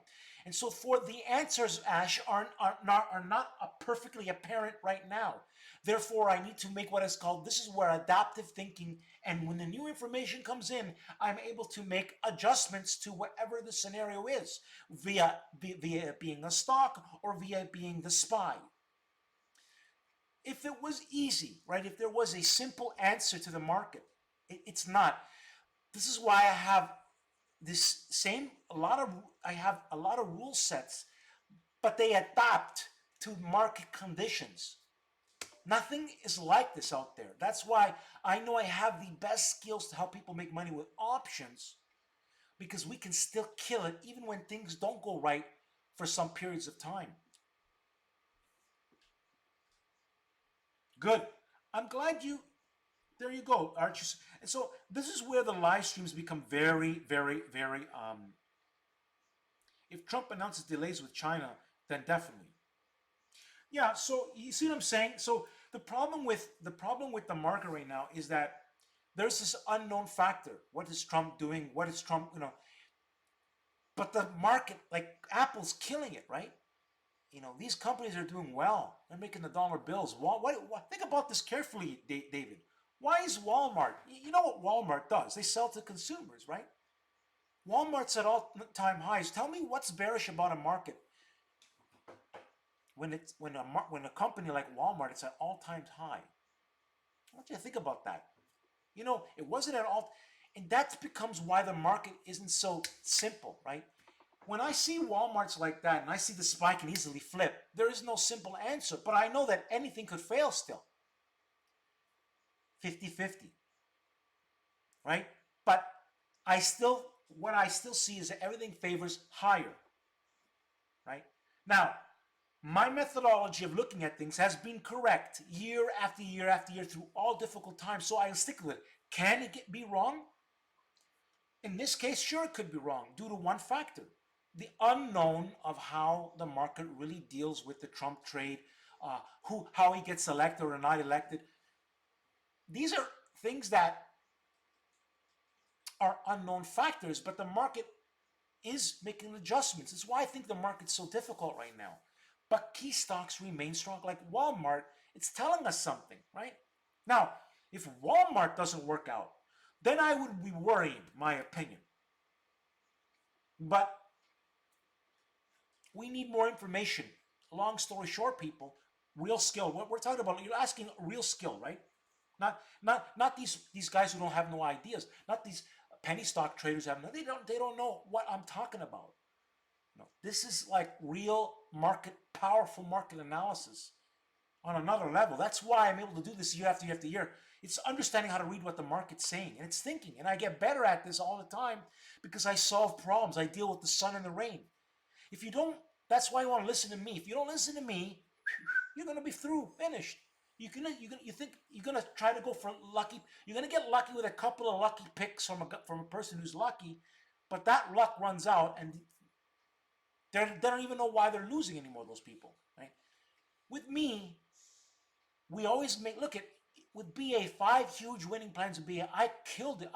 And so for the answers, Ash, are not perfectly apparent right now. Therefore, I need to make what is called, this is where adaptive thinking, and when the new information comes in, I'm able to make adjustments to whatever the scenario is, via being a stock or via being the SPY. if it was easy, right? If there was a simple answer to the market, it's not. This is why I have this same a lot of I have a lot of rule sets, but they adapt to market conditions. Nothing is like this out there. That's why I know I have the best skills to help people make money with options, because we can still kill it even when things don't go right for some periods of time. Good. I'm glad you. There you go, Archie. And so this is where the live streams become very, very, very. If Trump announces delays with China, then definitely. Yeah. So you see what I'm saying? So the problem with the market right now is that there's this unknown factor. What is Trump doing? What is Trump? But the market, like Apple's killing it, right? These companies are doing well. They're making the dollar bills. Think about this carefully, David. Why is Walmart? You know what Walmart does? They sell to consumers, right? Walmart's at all-time highs. Tell me what's bearish about a market when a company like Walmart it's at all-time high. I want you to think about that. It wasn't at all, and that becomes why the market isn't so simple, right? When I see Walmarts like that and I see the spike and easily flip, there is no simple answer. But I know that anything could fail still. 50-50, right? But what I still see is that everything favors higher, right? Now, my methodology of looking at things has been correct year after year after year through all difficult times, so I'll stick with it. Can it be wrong? In this case, sure, it could be wrong due to one factor: the unknown of how the market really deals with the Trump trade, how he gets elected or not elected. These are things that are unknown factors, but the market is making adjustments. It's why I think the market's so difficult right now. But key stocks remain strong, like Walmart. It's telling us something, right? Now, if Walmart doesn't work out, then I would be worrying, my opinion. But we need more information. Long story short, people, real skill. What we're talking about, you're asking real skill, right? Not these guys who don't have no ideas. Not these penny stock traders have no. They don't know what I'm talking about. No, this is like real powerful market analysis on another level. That's why I'm able to do this year after year after year. It's understanding how to read what the market's saying, and it's thinking. And I get better at this all the time because I solve problems. I deal with the sun and the rain. If you don't, that's why you want to listen to me. If you don't listen to me, you're gonna be through, finished. You think you're gonna try to go for lucky. You're gonna get lucky with a couple of lucky picks from a person who's lucky, but that luck runs out, and they don't even know why they're losing anymore. Those people, right? With me, we always look at with BA 5 huge winning plans of BA. I killed it.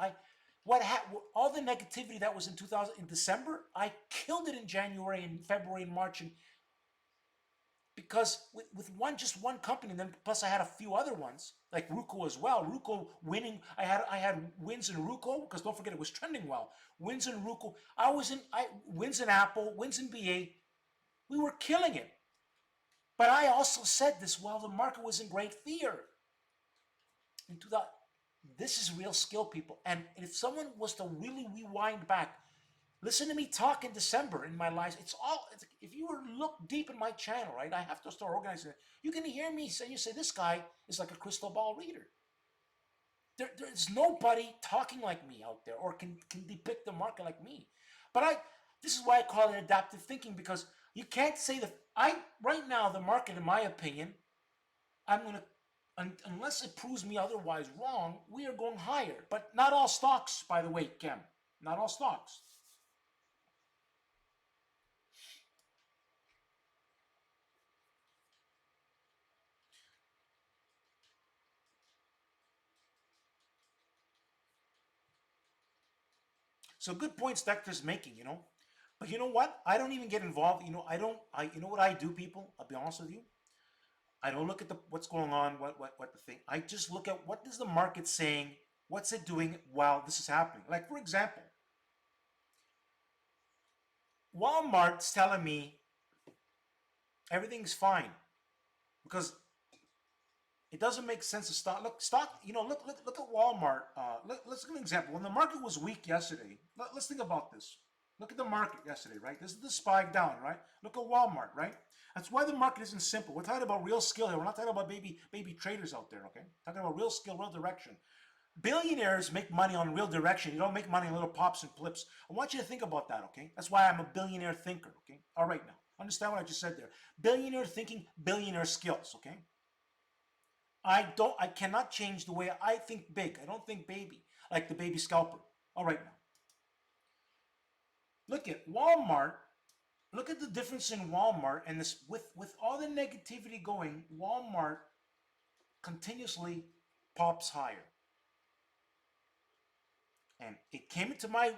All the negativity that was in 2000 in December, I killed it in January and February and March, and because with just one company, and then plus I had a few other ones like Ruco as well. Ruco winning, I had wins in Ruco because don't forget it was trending well. Wins in Ruco, wins in Apple, wins in BA. We were killing it. But I also said this while the market was in great fear. In 2000, this is real skill, people. And if someone was to really rewind back, listen to me talk in December in my lives. If you were to look deep in my channel, right? I have to start organizing it. You can hear me say, this guy is like a crystal ball reader. There's nobody talking like me out there or can depict the market like me. But this is why I call it adaptive thinking, because you can't say right now the market, in my opinion, I'm gonna unless it proves me otherwise wrong, we are going higher. But not all stocks, by the way, Kem. Not all stocks. So good points Dexter's making. But you know what? I don't even get involved. You know what I do, people? I'll be honest with you. I don't look at what's going on, what the thing. I just look at what is the market saying, what's it doing while this is happening. Like for example, Walmart's telling me everything's fine because It doesn't make sense to stock. Look, stock. Look at Walmart. Let's give an example. When the market was weak yesterday, let's think about this. Look at the market yesterday, right? This is the spike down, right? Look at Walmart, right? That's why the market isn't simple. We're talking about real skill here. We're not talking about baby traders out there, okay? We're talking about real skill, real direction. Billionaires make money on real direction. You don't make money on little pops and flips. I want you to think about that, okay? That's why I'm a billionaire thinker, okay? All right, now understand what I just said there. Billionaire thinking, billionaire skills, okay? I cannot change the way I think big. I don't think baby, like the baby scalper. All right, now look at Walmart. Look at the difference in Walmart and this with all the negativity going, Walmart continuously pops higher. And it came into my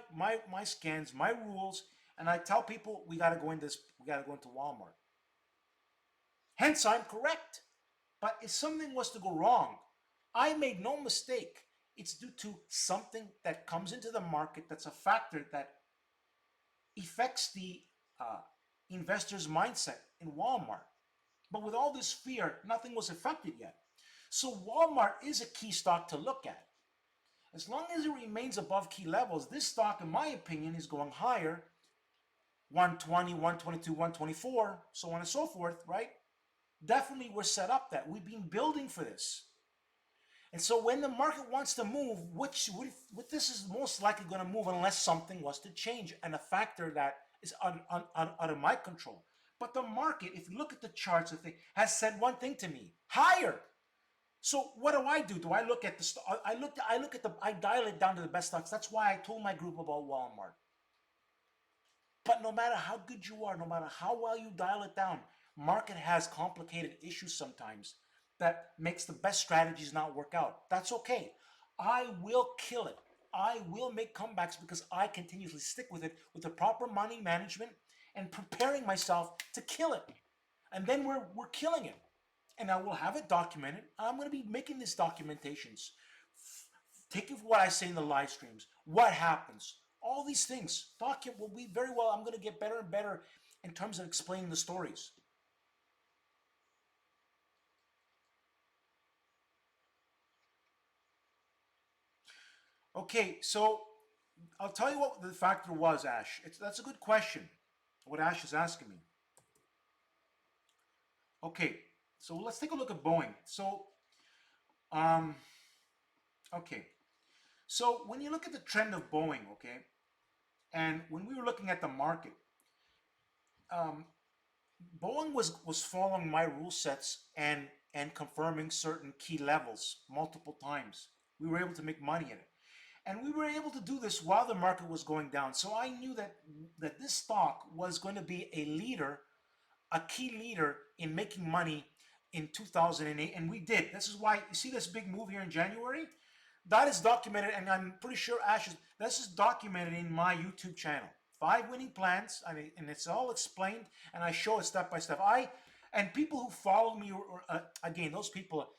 scans, my rules, and I tell people we gotta go in this, we gotta go into Walmart. Hence I'm correct. But if something was to go wrong, I made no mistake. It's due to something that comes into the market that's a factor that affects the uh, investor's mindset in Walmart. But with all this fear, nothing was affected yet. So Walmart is a key stock to look at. As long as it remains above key levels, this stock, in my opinion, is going higher. 120, 122, 124, so on and so forth, right? Definitely we're set up that. We've been building for this. And so when the market wants to move, which this is most likely going to move unless something was to change and a factor that is out of my control. But the market, if you look at the charts, has said one thing to me: higher. So what do? Do I look at the? I dial it down to the best stocks. That's why I told my group about Walmart. But no matter how good you are, no matter how well you dial it down, market has complicated issues sometimes that makes the best strategies not work out. That's okay. I will kill it. I will make comebacks because I continuously stick with it with the proper money management and preparing myself to kill it. And then we're killing it. And I will have it documented. I'm going to be making these documentations. Take it for what I say in the live streams. What happens? All these things. Document will be very well. I'm going to get better and better in terms of explaining the stories. Okay, so I'll tell you what the factor was, Ash. That's a good question, what Ash is asking me. Okay, so let's take a look at Boeing. Um, okay, so when you look at the trend of Boeing, okay, and when we were looking at the market, um, Boeing was following my rule sets and confirming certain key levels multiple times. We were able to make money in it. And we were able to do this while the market was going down. So I knew that this stock was going to be a leader, a key leader in making money in 2008. And we did. This is why you see this big move here in January. That is documented, and I'm pretty sure this is documented in my YouTube channel. 5 winning plans, and it's all explained, and I show it step by step. And people who follow me, again, those people,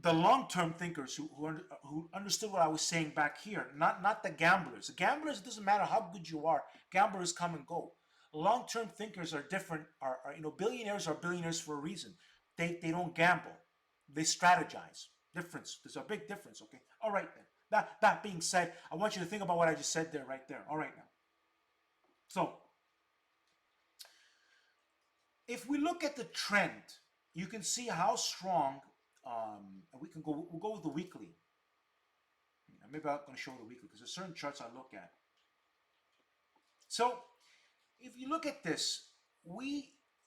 the long-term thinkers who understood what I was saying back here, not the gamblers. The gamblers, it doesn't matter how good you are. Gamblers come and go. Long-term thinkers are different. Billionaires are billionaires for a reason. They don't gamble. They strategize. Difference. There's a big difference. Okay. All right then. That being said, I want you to think about what I just said there, right there. All right now. So if we look at the trend, you can see how strong. We'll go with the weekly. Maybe I'm going to show the weekly because there's certain charts I look at. So if you look at this,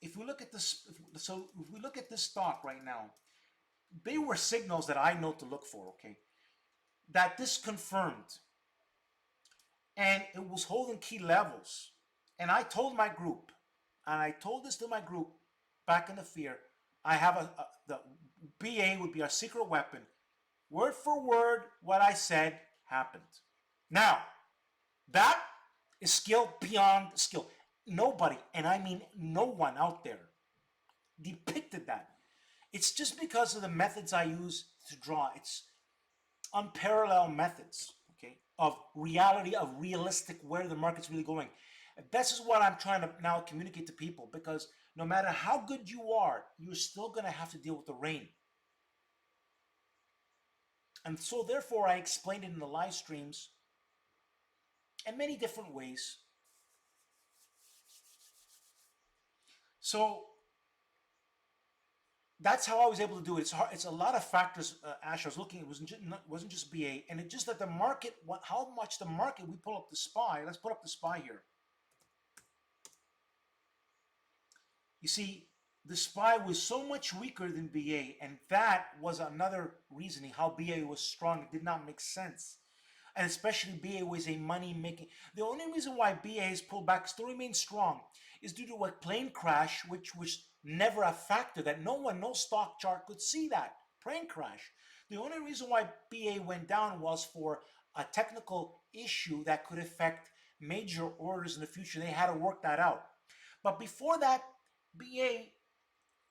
if we look at this stock right now, they were signals that I know to look for. Okay, that this confirmed, and it was holding key levels. And I told my group, and I told this to my group back in the fear. I have the BA would be our secret weapon. Word for word, what I said happened. Now, that is skill beyond skill. Nobody, and I mean no one out there, depicted that. It's just because of the methods I use to draw. It's unparalleled methods, okay, of reality, of realistic, where the market's really going. This is what I'm trying to now communicate to people, because no matter how good you are, you're still going to have to deal with the rain. And so therefore I explained it in the live streams in many different ways. So that's how I was able to do it. It's hard. It's a lot of factors. Ash, I was looking. It wasn't just BA, and it just that the market. How much the market? We pull up the SPY. Let's put up the SPY here. You see, the SPY was so much weaker than BA, and that was another reasoning how BA was strong. It did not make sense, and especially BA was a money making. The only reason why BA has pulled back, still remains strong, is due to a plane crash, which was never a factor that no stock chart could see that plane crash. The only reason why BA went down was for a technical issue that could affect major orders in the future. They had to work that out. But before that, BA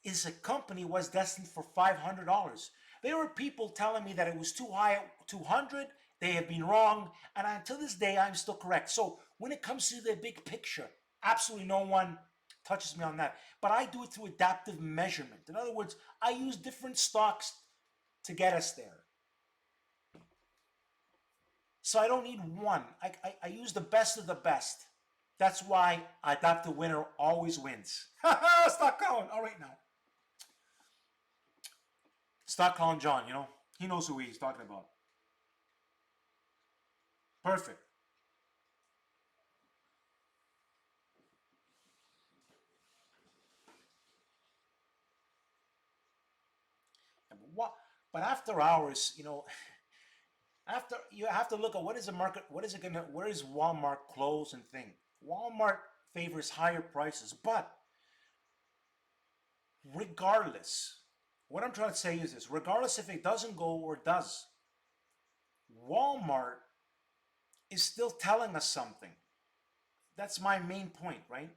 is a company was destined for $500. There were people telling me that it was too high at 200. They have been wrong, and until this day, I'm still correct. So when it comes to the big picture, absolutely no one touches me on that. But I do it through adaptive measurement. In other words, I use different stocks to get us there. So I don't need one. I use the best of the best. That's why adaptive winner always wins. Stock calling. All right now. Start calling John, he knows who he's talking about. Perfect. But what? But after hours, after you have to look at what is the market, what is it gonna, where is Walmart close and thing. Walmart favors higher prices, but regardless, what I'm trying to say is this: regardless if it doesn't go or does, Walmart is still telling us something. That's my main point, right?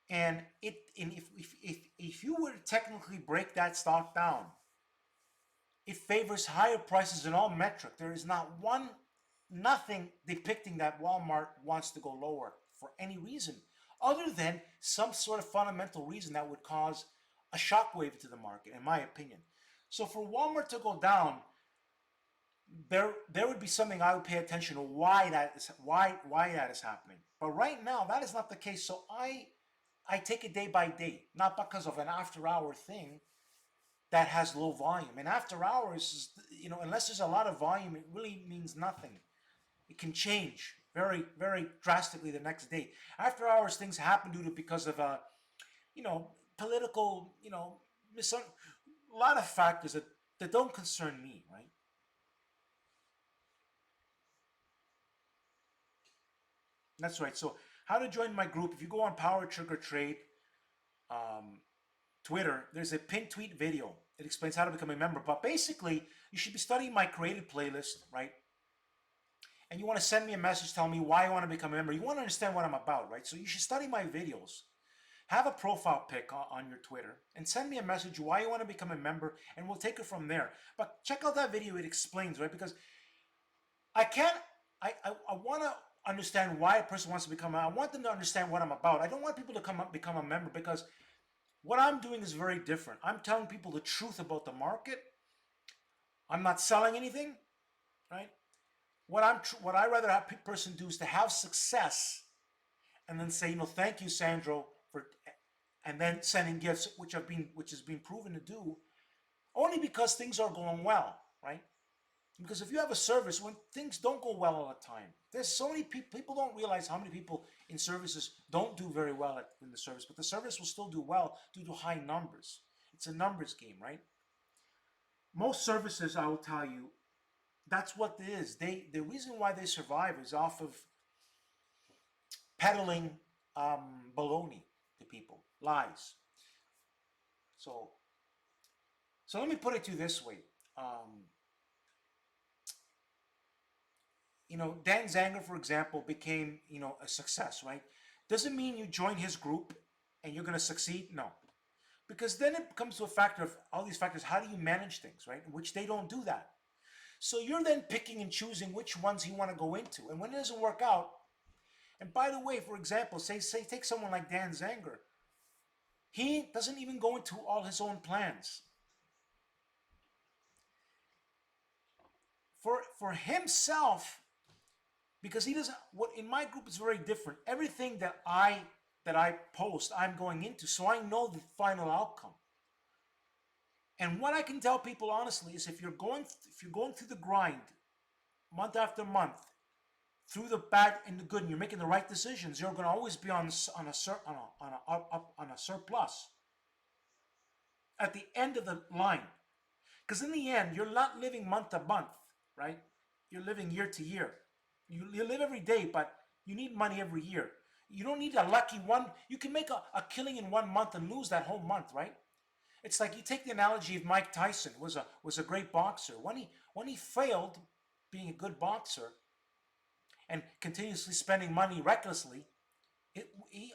And if you were to technically break that stock down, it favors higher prices in all metric. There is not nothing depicting that Walmart wants to go lower for any reason other than some sort of fundamental reason that would cause a shockwave to the market, in my opinion. So for Walmart to go down, there would be something I would pay attention to why that is happening. But right now, that is not the case. So I take it day by day, not because of an after hour thing that has low volume. And after hours, unless there's a lot of volume, it really means nothing. It can change very, very drastically the next day. After hours, things happen due to because of political, a lot of factors that don't concern me, right? That's right. So how to join my group? If you go on PowerTarget Trade, um, Twitter, there's a pinned tweet video. It explains how to become a member. But basically, you should be studying my created playlist, right? And you want to send me a message telling me why you want to become a member. You want to understand what I'm about, right? So you should study my videos. Have a profile pic on your Twitter and send me a message why you want to become a member, and we'll take it from there. But check out that video. It explains, right? Because I can't, I want to understand why a person wants to become, I want them to understand what I'm about. I don't want people to come up, become a member, because what I'm doing is very different. I'm telling people the truth about the market. I'm not selling anything, right? What I rather have a person do is to have success, and then say, thank you, Sandro, for, and then sending gifts, which has been proven to do, only because things are going well, right? Because if you have a service, when things don't go well all the time, there's so many people don't realize how many people in services don't do very well in the service, but the service will still do well due to high numbers. It's a numbers game, right? Most services, I will tell you, that's what it is. The reason why they survive is off of peddling baloney to people, lies. So, so let me put it to you this way. Um, Dan Zanger, for example, became, a success, right? Doesn't mean you join his group and you're going to succeed. No, because then it comes to a factor of all these factors. How do you manage things, right? Which they don't do that. So you're then picking and choosing which ones you want to go into. And when it doesn't work out, and by the way, for example, say take someone like Dan Zanger. He doesn't even go into all his own plans. for himself, because he doesn't. What in my group is very different. Everything that I post, I'm going into, so I know the final outcome. And what I can tell people honestly is, if you're going through the grind month after month, through the bad and the good, and you're making the right decisions, you're going to always be on a surplus at the end of the line. Because in the end, you're not living month to month, right? You're living year to year. You live every day, but you need money every year. You don't need a lucky one. You can make a killing in 1 month and lose that whole month, right? It's like, you take the analogy of Mike Tyson was a great boxer. When he failed being a good boxer and continuously spending money recklessly, it, he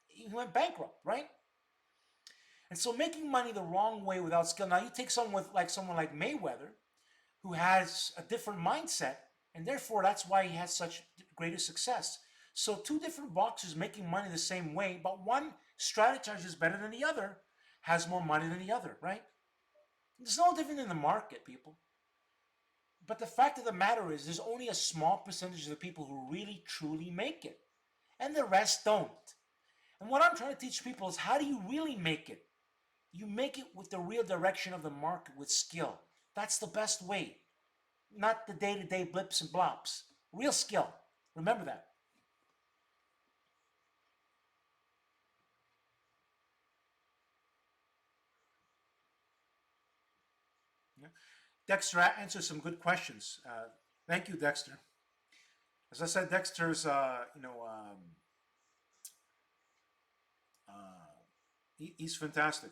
he went bankrupt, right? And so making money the wrong way without skill. Now you take someone like Mayweather, who has a different mindset, and therefore that's why he has such greater success. So two different boxers making money the same way, but one strategizes better than the other, has more money than the other, right? It's no different in the market, people. But the fact of the matter is, there's only a small percentage of the people who really truly make it, and the rest don't. And what I'm trying to teach people is, how do you really make it? You make it with the real direction of the market, with skill. That's the best way. Not the day-to-day blips and blops. Real skill. Remember that. Yeah. Dexter answers some good questions. Thank you, Dexter. As I said, Dexter's, he's fantastic.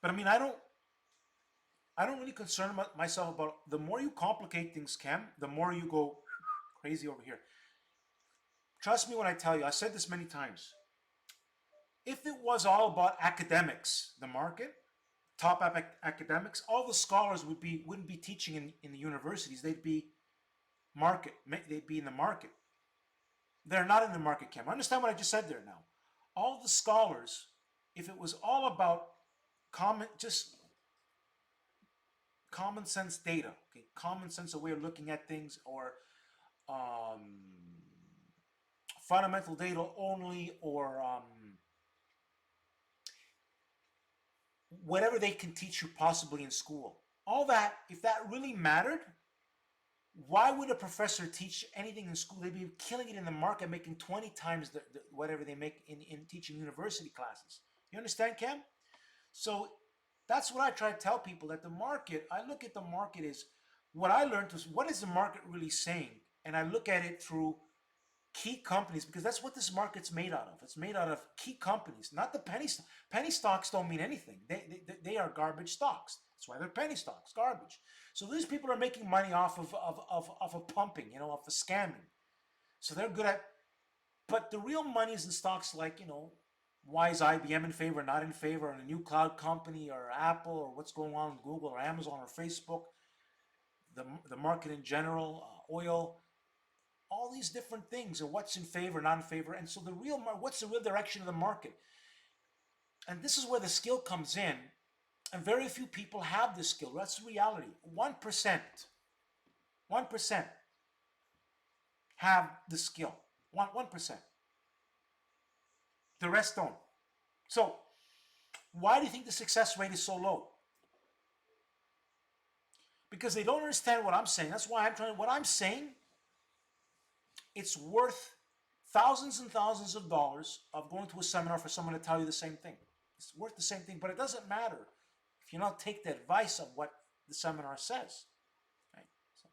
But I mean, I don't really concern myself about, the more you complicate things, Cam, the more you go crazy over here. Trust me when I tell you, I said this many times. If it was all about academics, the market, top academics, all the scholars wouldn't be teaching in the universities. They'd be in the market. They're not in the market, Cam. Understand what I just said there now. All the scholars, if it was all about just common sense data, okay, common sense, a way of looking at things, or um, fundamental data only, or whatever they can teach you possibly in school. All that, if that really mattered, why would a professor teach anything in school? They'd be killing it in the market, making 20 times whatever they make in teaching university classes. You understand, Cam? So that's what I try to tell people, that the market, I look at the market as, what I learned was, what is the market really saying? And I look at it through key companies, because that's what this market's made out of. It's made out of key companies, not the penny stocks. Penny stocks don't mean anything. They are garbage stocks. That's why they're penny stocks, garbage. So these people are making money off of a pumping, off of scamming. So they're good at, but the real money is in stocks like, why is IBM in favor, not in favor, and a new cloud company, or Apple, or what's going on with Google, or Amazon, or Facebook, the market in general, oil, all these different things, or what's in favor, not in favor. And so what's the real direction of the market? And this is where the skill comes in. And very few people have this skill. That's the reality. 1%, 1% have the skill. 1%. The rest don't. So why do you think the success rate is so low? Because they don't understand what I'm saying. That's why what I'm saying, it's worth thousands and thousands of dollars of going to a seminar for someone to tell you the same thing. It's worth the same thing, but it doesn't matter if you not take the advice of what the seminar says. Right? So,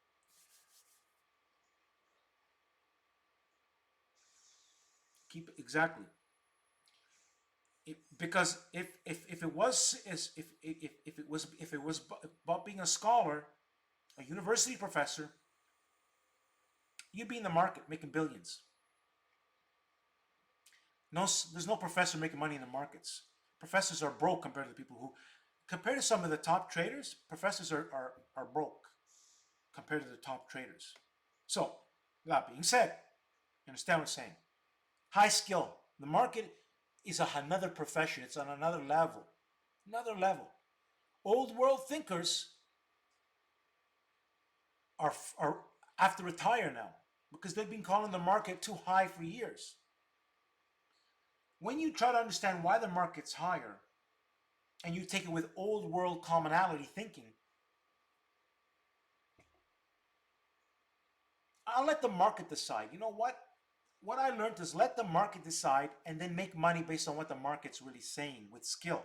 exactly. Because if it was if it was about being a scholar, a university professor, you'd be in the market making billions. No, there's no professor making money in the markets. Professors are broke compared to people who, compared to some of the top traders, professors are broke compared to the top traders. So, that being said, you understand what I'm saying? High skill. The market is another profession. It's on another level. Another level. Old world thinkers are have to retire now because they've been calling the market too high for years. When you try to understand why the market's higher and you take it with old world commonality thinking, I'll let the market decide. You know what? What I learned is let the market decide and then make money based on what the market's really saying with skill.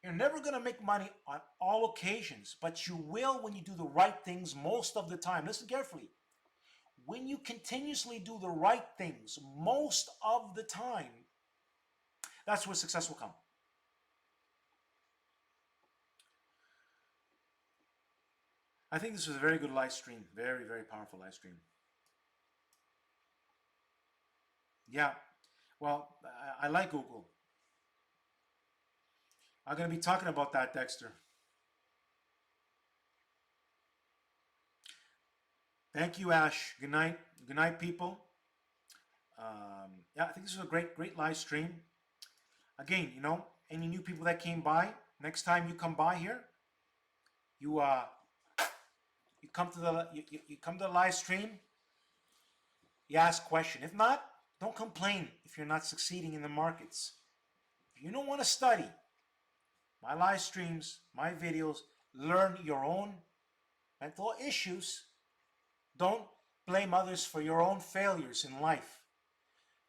You're never going to make money on all occasions, but you will when you do the right things most of the time. Listen carefully. When you continuously do the right things most of the time, that's where success will come. I think this was a very good live stream. Very, very powerful live stream. Yeah. Well, I like Google. I'm going to be talking about that, Dexter. Thank you, Ash. Good night. Good night, people. Yeah, I think this was a great, great live stream. Again, any new people that came by, next time you come by here, you you come to the you come to the live stream, you ask a question. If not, don't complain if you're not succeeding in the markets. If you don't want to study my live streams, my videos, learn your own mental issues. Don't blame others for your own failures in life.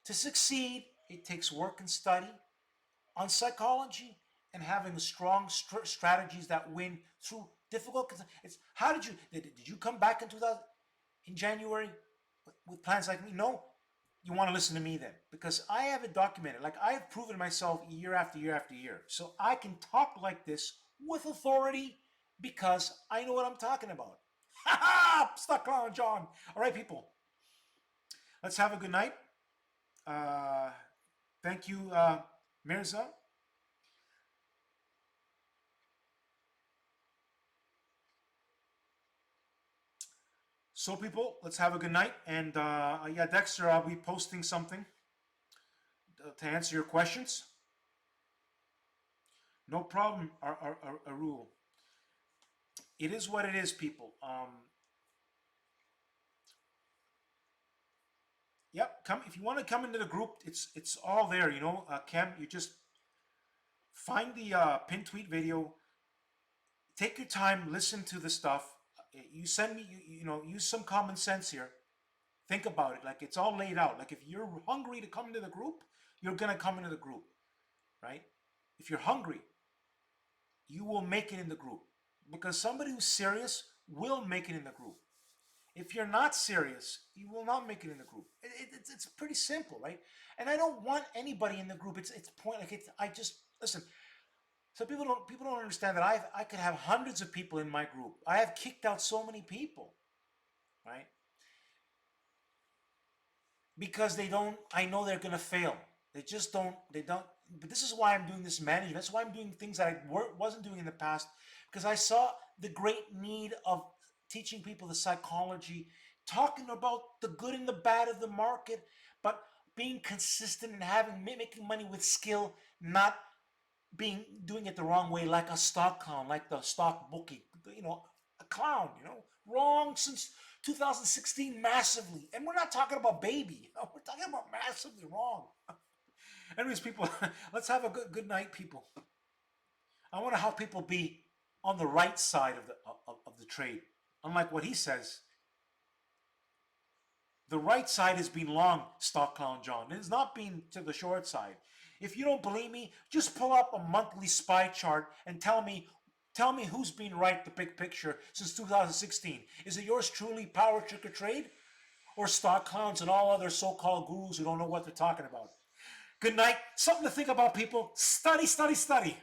To succeed, it takes work and study on psychology and having strong strategies that win through difficult. It's how did you come back in 2000 in January with plans like me? No, you want to listen to me then because I have it documented. Like I have proven myself year after year after year, so I can talk like this with authority because I know what I'm talking about. Ha ha! Stuck on John. All right, people. Let's have a good night. Uh, Thank you, Mirza. So, people, let's have a good night. And yeah, Dexter, I'll be posting something to answer your questions. No problem, Arul. It is what it is, people. Yep, come if you want to come into the group. It's all there. Cam, you just find the pin tweet video. Take your time, listen to the stuff. You send me. Use some common sense here. Think about it. Like it's all laid out. Like if you're hungry to come into the group, you're gonna come into the group, right? If you're hungry, you will make it in the group because somebody who's serious will make it in the group. If you're not serious, you will not make it in the group. It's pretty simple, right? And I don't want anybody in the group. It's point like it's. I just listen. So people don't understand that I could have hundreds of people in my group. I have kicked out so many people, right? Because they don't. I know they're gonna fail. They just don't. They don't. But this is why I'm doing this management. That's why I'm doing things that I wasn't doing in the past because I saw the great need of teaching people the psychology, talking about the good and the bad of the market, but being consistent and making money with skill, not doing it the wrong way like a stock clown, like the stock bookie, a clown, wrong since 2016 massively. And we're not talking about baby. We're talking about massively wrong. Anyways, people, let's have a good night, people. I want to help people be on the right side of the trade. Unlike what he says, the right side has been long, Stock Clown John. It has not been to the short side. If you don't believe me, just pull up a monthly SPY chart and tell me who's been right the big picture since 2016. Is it yours truly, PowerTarget Trade, or Stock Clowns and all other so-called gurus who don't know what they're talking about? Good night. Something to think about, people. Study, study, study.